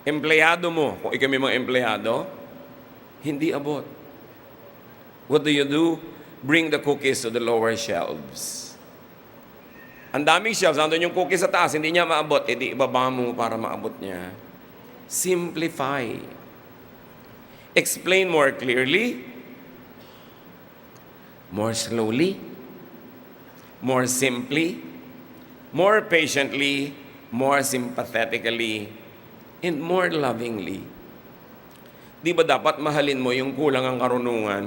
empleyado mo, kung ikaw may mga empleyado, hindi abot. What do? Bring the cookies to the lower shelves. Ang daming shelves, nandun yung cookies sa taas, hindi niya maabot, edi ibaba mo para maabot niya. Simplify. Explain more clearly, more slowly, more simply, more patiently, more sympathetically, and more lovingly. Di ba dapat mahalin mo yung kulang ang karunungan?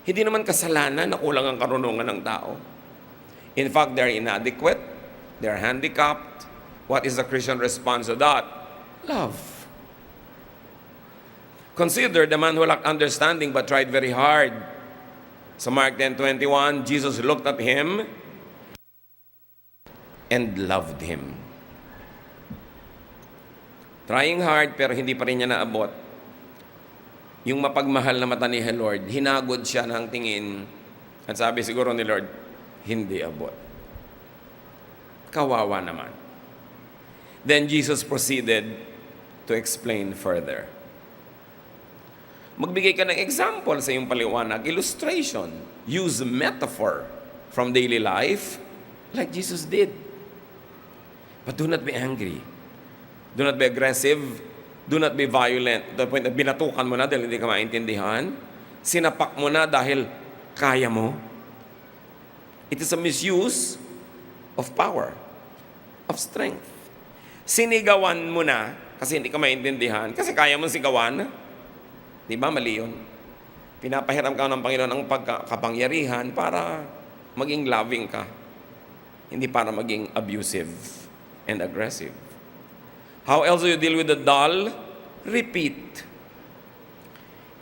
Hindi naman kasalanan na kulang ang karunungan ng tao. In fact, they're inadequate, they're handicapped. What is the Christian response to that? Love. Consider the man who lacked understanding but tried very hard. So Mark 10:21, Jesus looked at him and loved him. Trying hard pero hindi pa rin niya naabot. Yung mapagmahal na mata ni Lord, hinagod siya ng tingin. At sabi siguro ni Lord, hindi abot. Kawawa naman. Then Jesus proceeded to explain further. Magbigay ka ng example sa iyong paliwanag, illustration. Use metaphor from daily life like Jesus did. But do not be angry. Do not be aggressive. Do not be violent. To the point na binatukan mo na dahil hindi ka maintindihan. Sinapak mo na dahil kaya mo. It is a misuse of power, of strength. Sinigawan mo na kasi hindi ka maintindihan, kasi kaya mo sigawan. Di ba? Mali yun. Pinapahiram ka ng Panginoon ang pagkakapangyarihan para maging loving ka. Hindi para maging abusive and aggressive. How else do you deal with the dull? Repeat.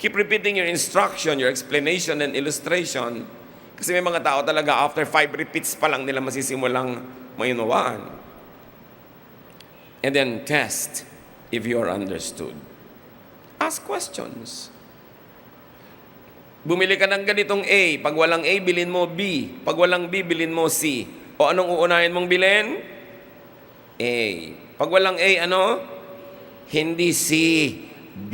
Keep repeating your instruction, your explanation, and illustration. Kasi may mga tao talaga, after 5 repeats pa lang nila masisimulang mayunawaan. And then test if you are understood. Ask questions. Bumili ka ng ganitong A. Pag walang A, bilhin mo B. Pag walang B, bilhin mo C. O anong uunahin mong bilhin? A. Pag walang A, ano? Hindi C, B.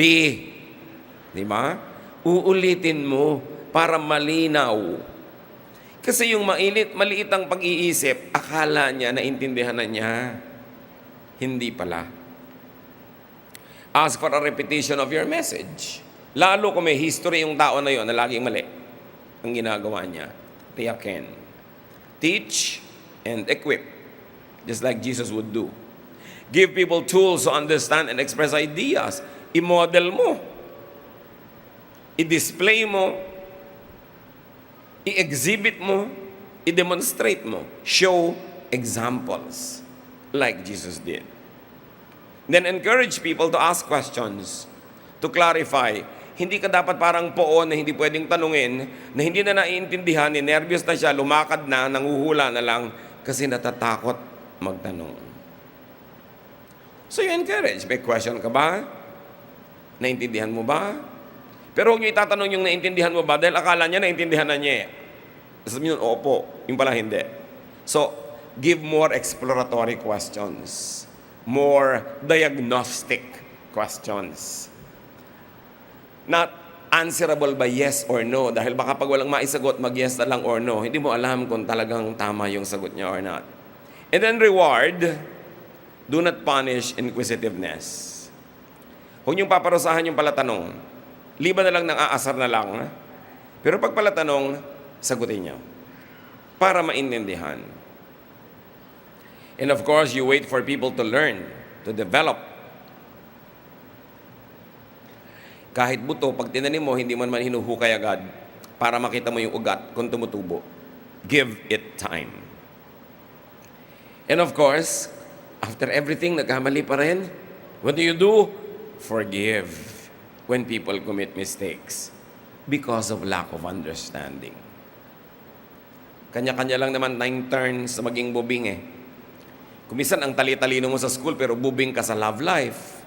Di ba? Uulitin mo para malinaw. Kasi yung maliit ang pag-iisip, akala niya, naintindihan na niya. Hindi pala. Ask for a repetition of your message. Lalo kung may history yung tao na yun na laging mali ang ginagawa niya. Tiyakin. Teach and equip. Just like Jesus would do. Give people tools to understand and express ideas. I-model mo. I-display mo. I-exhibit mo. I-demonstrate mo. Show examples like Jesus did. Then encourage people to ask questions, to clarify. Hindi ka dapat parang poon na hindi pwedeng tanungin, na hindi na naiintindihan, nervyos na siya, lumakad na, nanguhula na lang, kasi natatakot magtanong. So you encourage. May question ka ba? Naintindihan mo ba? Pero huwag niyo itatanong yung naintindihan mo ba, dahil akala niya naintindihan na niya. Sabi niyo, opo, yung pala hindi. So, give more exploratory questions. More diagnostic questions. Not answerable by yes or no. Dahil baka pag walang maisagot, mag-yes na lang or no. Hindi mo alam kung talagang tama yung sagot niya or not. And then reward, do not punish inquisitiveness. Huwag niyong paparusahan yung palatanong. Liban na lang ng aasar na lang. Pero pag palatanong, sagutin niyo. Para maintindihan. And of course, you wait for people to learn, to develop. Kahit buto, pag tinanim mo, hindi mo naman hinuhukay agad para makita mo yung ugat kung tumutubo. Give it time. And of course, after everything, nagkamali pa rin. What do? Forgive when people commit mistakes because of lack of understanding. Kanya-kanya lang naman tayong turns sa maging bubing eh. Kumisan ang tali-talino mo sa school pero bubing ka sa love life.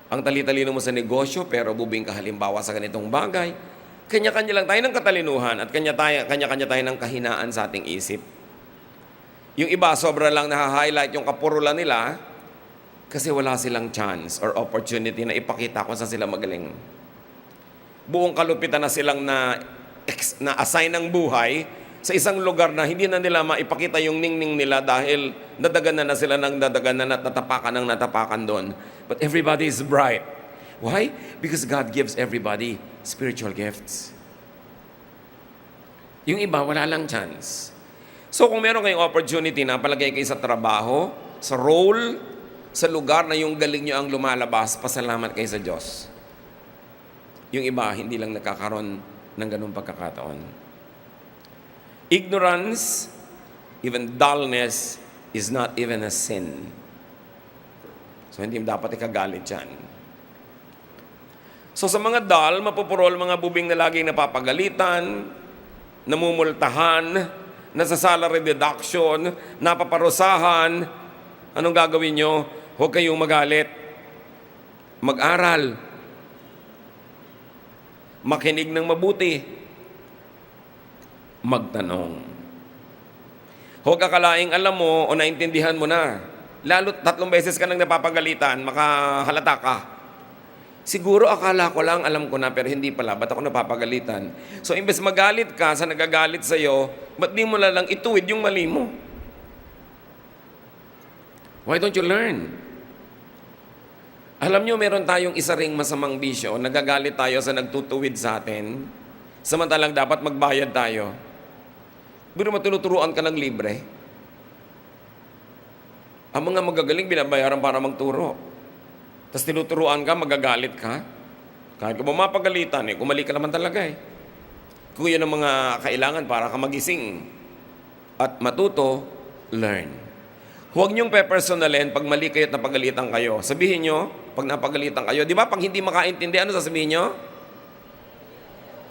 Ang tali-talino mo sa negosyo pero bubing ka halimbawa sa ganitong bagay. Kanya-kanya lang tayo ng katalinuhan at kanya-kanya tayo ng kahinaan sa ating isip. Yung iba sobra lang na-highlight yung kapurulan nila kasi wala silang chance or opportunity na ipakita kung saan sila magaling. buong kalupitan na silang na-assign ng buhay sa isang lugar na hindi na nila maipakita yung ningning nila dahil nadaganan na sila ng nadaganan at natapakan ng natapakan doon. But everybody is bright. Why? Because God gives everybody spiritual gifts. Yung iba, wala lang chance. So kung meron kayong opportunity na palagay kayo sa trabaho, sa role, sa lugar na yung galing nyo ang lumalabas, pasalamat kayo sa Diyos. Yung iba, hindi lang nagkakaroon ng ganung pagkakataon. Ignorance, even dullness, is not even a sin. So hindi dapat ikagalit yan. So sa mga dull, mapupurol mga bubing na laging napapagalitan, namumultahan, nasa salary deduction, napaparusahan, anong gagawin nyo? Huwag kayong magalit. Mag-aral. Makinig ng mabuti. Magtanong. Huwag akalaing alam mo o naintindihan mo na. Lalo 3 beses ka nang napapagalitan, makahalata ka. Siguro akala ko lang, alam ko na, pero hindi pala. Ba't ako napapagalitan? So, imbes magalit ka sa nagagalit sa'yo, ba't di mo lang ituwid yung mali mo? Why don't you learn? Alam nyo, meron tayong isa ring masamang bisyo. Nagagalit tayo sa nagtutuwid sa atin. Samantalang dapat magbayad tayo. Pero matuturuan ka ng libre. Ang mga magagaling binabayaran para magturo. Tapos tinuturuan ka, magagalit ka. Kahit kung mapagalitan, kumali ka naman talaga eh. Kung yun ang mga kailangan para ka magising at matuto, learn. Huwag niyong pe-personalin pag mali kayo at napagalitan kayo. Sabihin nyo, pag napagalitan kayo, di ba pag hindi makaintindi, ano sasabihin nyo?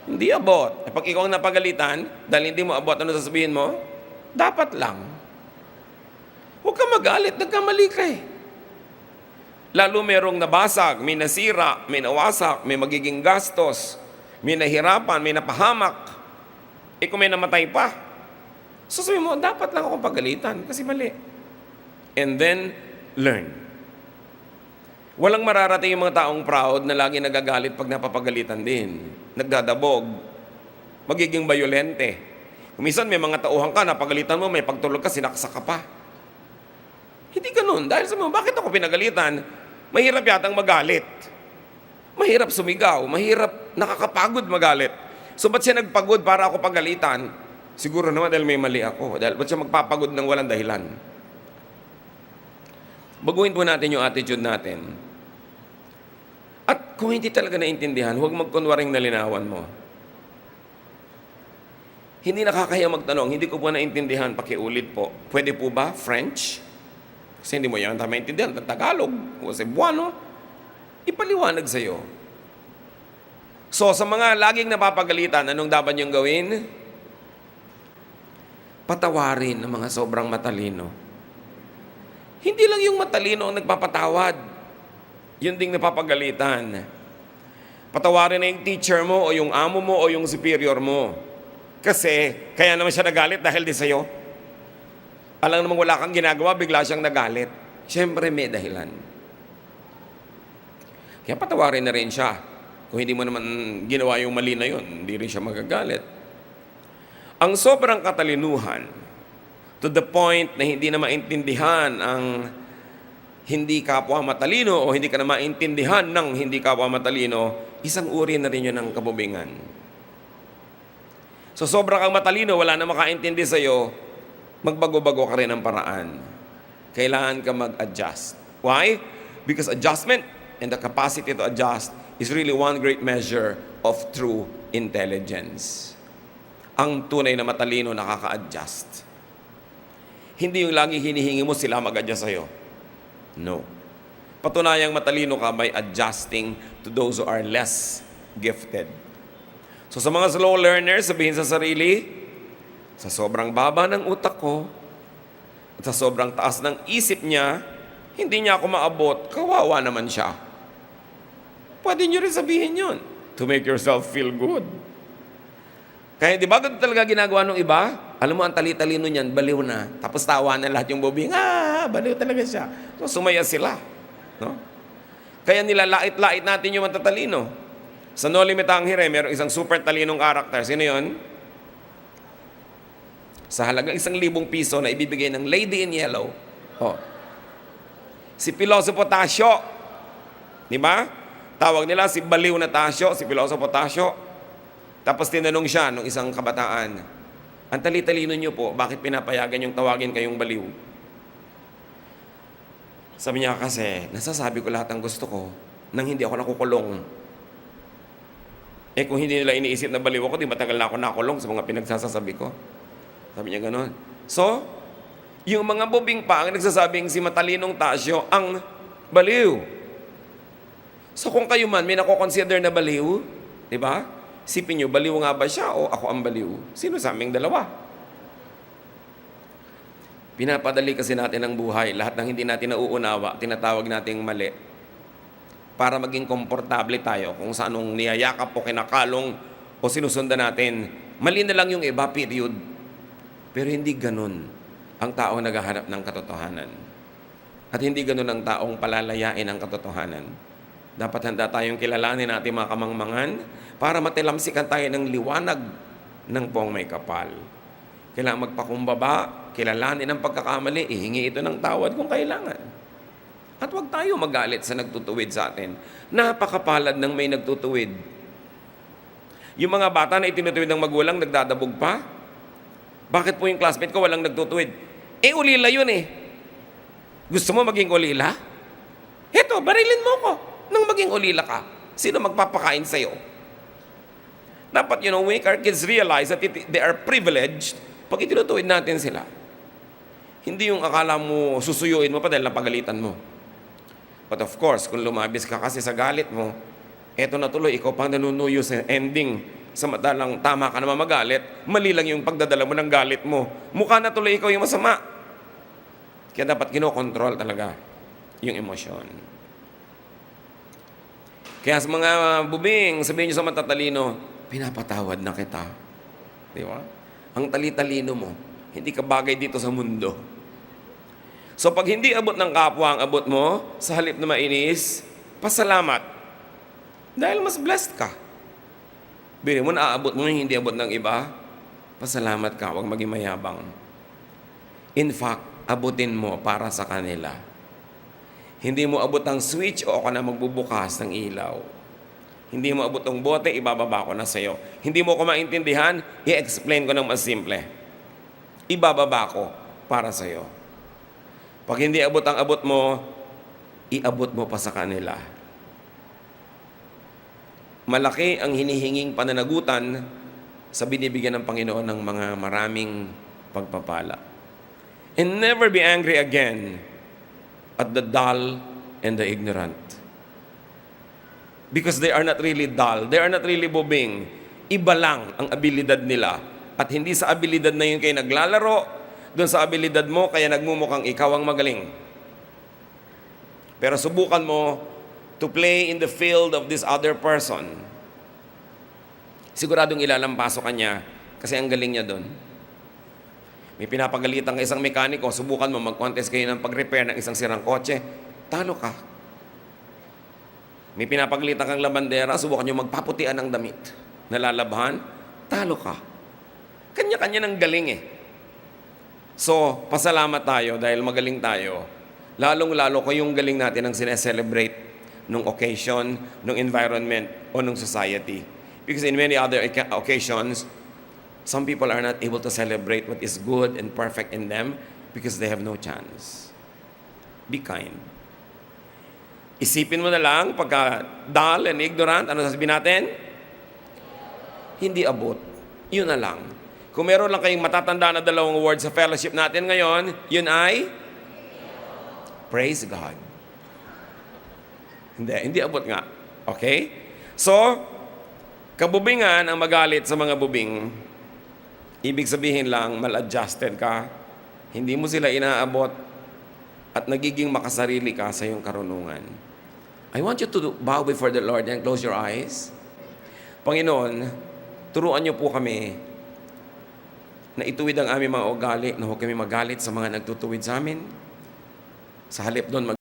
Hindi abot. Pag ikaw ang napagalitan, dahil hindi mo abot, ano sasabihin mo? Dapat lang. Huwag ka magalit, nagkamali ka eh. Lalo merong nabasag, may nasira, may nawasak, may magiging gastos, may nahirapan, may napahamak. Kung may namatay pa, sasabihin mo, dapat lang akong pagalitan kasi mali. And then, learn. Walang mararating yung mga taong proud na lagi nagagalit pag napapagalitan din. Nagdadabog. Magiging bayolente. Kung minsan may mga tauhan ka, napagalitan mo, may pagtulog ka, sinaksak ka pa. Hindi ganun. Dahil sa mga, bakit ako pinagalitan? Mahirap yatang magalit. Mahirap sumigaw. Mahirap, nakakapagod magalit. So, ba't siya nagpagod para ako pagalitan? Siguro naman dahil may mali ako. Dahil ba't siya magpapagod ng walang dahilan? Baguhin po natin yung attitude natin. At kung hindi talaga naintindihan, huwag magkunwaring nalinawan mo. Hindi nakakaya magtanong, hindi ko po naintindihan, pakiulit po. Pwede po ba French? Kasi hindi mo yan maintindihan, Tagalog, o Cebuano. Ipaliwanag sa'yo. So, sa mga laging napapagalitan, anong dapat niyong gawin? Patawarin ang mga sobrang matalino. Hindi lang yung matalino ang nagpapatawad. Yun ding napapagalitan. Patawarin na yung teacher mo, o yung amo mo, o yung superior mo. Kasi, kaya naman siya nagalit dahil di sa'yo. Alam namang wala kang ginagawa, bigla siyang nagalit. Siyempre, may dahilan. Kaya patawarin na rin siya. Kung hindi mo naman ginawa yung mali na yun, hindi rin siya magagalit. Ang sobrang katalinuhan, to the point na hindi na maintindihan ang hindi kapwa matalino o hindi ka na maintindihan ng hindi kapwa matalino, isang uri na rin yun ng kabubingan. So sobrang kang matalino, wala na makaintindi sa'yo, magbago-bago ka rin ng paraan. Kailangan ka mag-adjust. Why? Because adjustment and the capacity to adjust is really one great measure of true intelligence. Ang tunay na matalino nakaka-adjust. Hindi yung lagi hinihingi mo sila mag-adjust sa'yo. No. Patunayang matalino ka by adjusting to those who are less gifted. So sa mga slow learners, sabihin sa sarili, sa sobrang baba ng utak ko, at sa sobrang taas ng isip niya, hindi niya ako maabot, kawawa naman siya. Pwede niyo rin sabihin yun to make yourself feel good. Kaya di ba ganito talaga ginagawa ng iba? Alam mo, ang tali-talino niyan, baliw na. Tapos tawa na lahat yung bubing, baliw talaga siya. So, sumaya sila. No? Kaya nilalait-lait natin yung matatalino. Sa No Limit Angere, merong isang super talinong karakter. Sino yon? Sa halagang 1,000 piso na ibibigay ng Lady in Yellow. Oh. Si Pilosopo Tasio. Di ba? Tawag nila si Baliw na Tasio, si Pilosopo Tasio. Tapos tinanong siya nung isang kabataan, ang tali-talino niyo po, bakit pinapayagan yung tawagin kayong baliw? Sabi niya kasi, nasasabi ko lahat ng gusto ko nang hindi ako nakukulong. Eh kung hindi nila iniisip na baliw ako, di matagal na ako nakulong sa mga pinagsasasabi ko. Sabi niya gano'n. So, yung mga bubing pa ang nagsasabing si matalinong Tasyo ang baliw. So kung kayo man may nako-consider na baliw, di ba? Sipin nyo, baliw nga ba siya o ako ang baliw? Sino sa aming dalawa? Pinapadali kasi natin ang buhay. Lahat ng hindi natin nauunawa, tinatawag nating mali. Para maging komportable tayo kung sa anong niyayakap o kinakalong o sinusundan natin. Mali na lang yung iba, period. Pero hindi ganun ang taong naghahanap ng katotohanan. At hindi ganun ang taong palalayain ang katotohanan. Dapat handa tayong kilalanin natin mga kamangmangan para matilamsikan tayo ng liwanag ng pong may kapal. Kailangan magpakumbaba, kilalanin ang pagkakamali, ihingi ito ng tawad kung kailangan. At huwag tayo magalit sa nagtutuwid sa atin. Napakapalad ng may nagtutuwid. Yung mga bata na itinutuwid ng magulang, nagdadabog pa. Bakit po yung classmate ko walang nagtutuwid? Eh, ulila yun eh. Gusto mo maging ulila? Heto, barilin mo ko nang maging ulila ka. Sino magpapakain sa'yo? Dapat, make our kids realize that they are privileged pag itinutuwid natin sila. Hindi yung akala mo susuyuin mo pa dahil napagalitan mo. But of course, kung lumabis ka kasi sa galit mo, eto na tuloy, ikaw pang nanunuyo sa ending. Samantalang tama ka naman magalit, mali lang yung pagdadala mo ng galit mo. Mukha na tuloy ikaw yung masama. Kaya dapat kinokontrol talaga yung emosyon. Kaya sa mga bubing, sabihin nyo sa matatalino, pinapatawad na kita. Di ba? Ang tali-talino mo, hindi ka bagay dito sa mundo. So pag hindi abot ng kapwa ang abot mo, sa halip na mainis, pasalamat. Dahil mas blessed ka. Bili mo, naaabot mo hindi abot ng iba, pasalamat ka, huwag maging mayabang. In fact, abutin mo para sa kanila. Hindi mo abot ang switch o ako na magbubukas ng ilaw. Hindi mo abot ang bote, ibababa ko na sa'yo. Hindi mo ko maintindihan, i-explain ko ng mas simple. Ibababa ko para sa'yo. Pag hindi abot ang abot mo, iabot mo pa sa kanila. Malaki ang hinihinging pananagutan sa binibigyan ng Panginoon ng mga maraming pagpapala. And never be angry again at the dull and the ignorant. Because they are not really dull. They are not really bubing. Iba lang ang abilidad nila. At hindi sa abilidad na yun kayo naglalaro, doon sa abilidad mo, kaya nagmumukhang ikaw ang magaling. Pero subukan mo to play in the field of this other person. Siguradong ilalampaso ka niya kasi ang galing niya doon. May pinapagalitan ka isang mekaniko, subukan mo mag-contest kayo ng pag-repair ng isang sirang kotse, talo ka. May pinapagalitan kang labandera, subukan nyo magpaputian ng damit. Nalalabhan, talo ka. Kanya-kanya ng galing eh. So, pasalamat tayo dahil magaling tayo. Lalong-lalo ko yung galing natin ang sineselebrate nung occasion, nung environment, o nung society. Because in many other occasions, some people are not able to celebrate what is good and perfect in them because they have no chance. Be kind. Isipin mo na lang, pagka dull and ignorant, ano sasabihin natin? Hindi abot. Yun na lang. Kung meron lang kayong matatanda na dalawang words sa fellowship natin ngayon, yun ay praise God. Hindi abot nga. Okay? So, kabubingan ang magalit sa mga bubing. Ibig sabihin lang, mal-adjusted ka, hindi mo sila inaabot, at nagiging makasarili ka sa iyong karunungan. I want you to bow before the Lord and close your eyes. Panginoon, turuan niyo po kami na ituwid ang aming mga ugali, na huwag kami magalit sa mga nagtutuwid sa amin. Sa halip doon,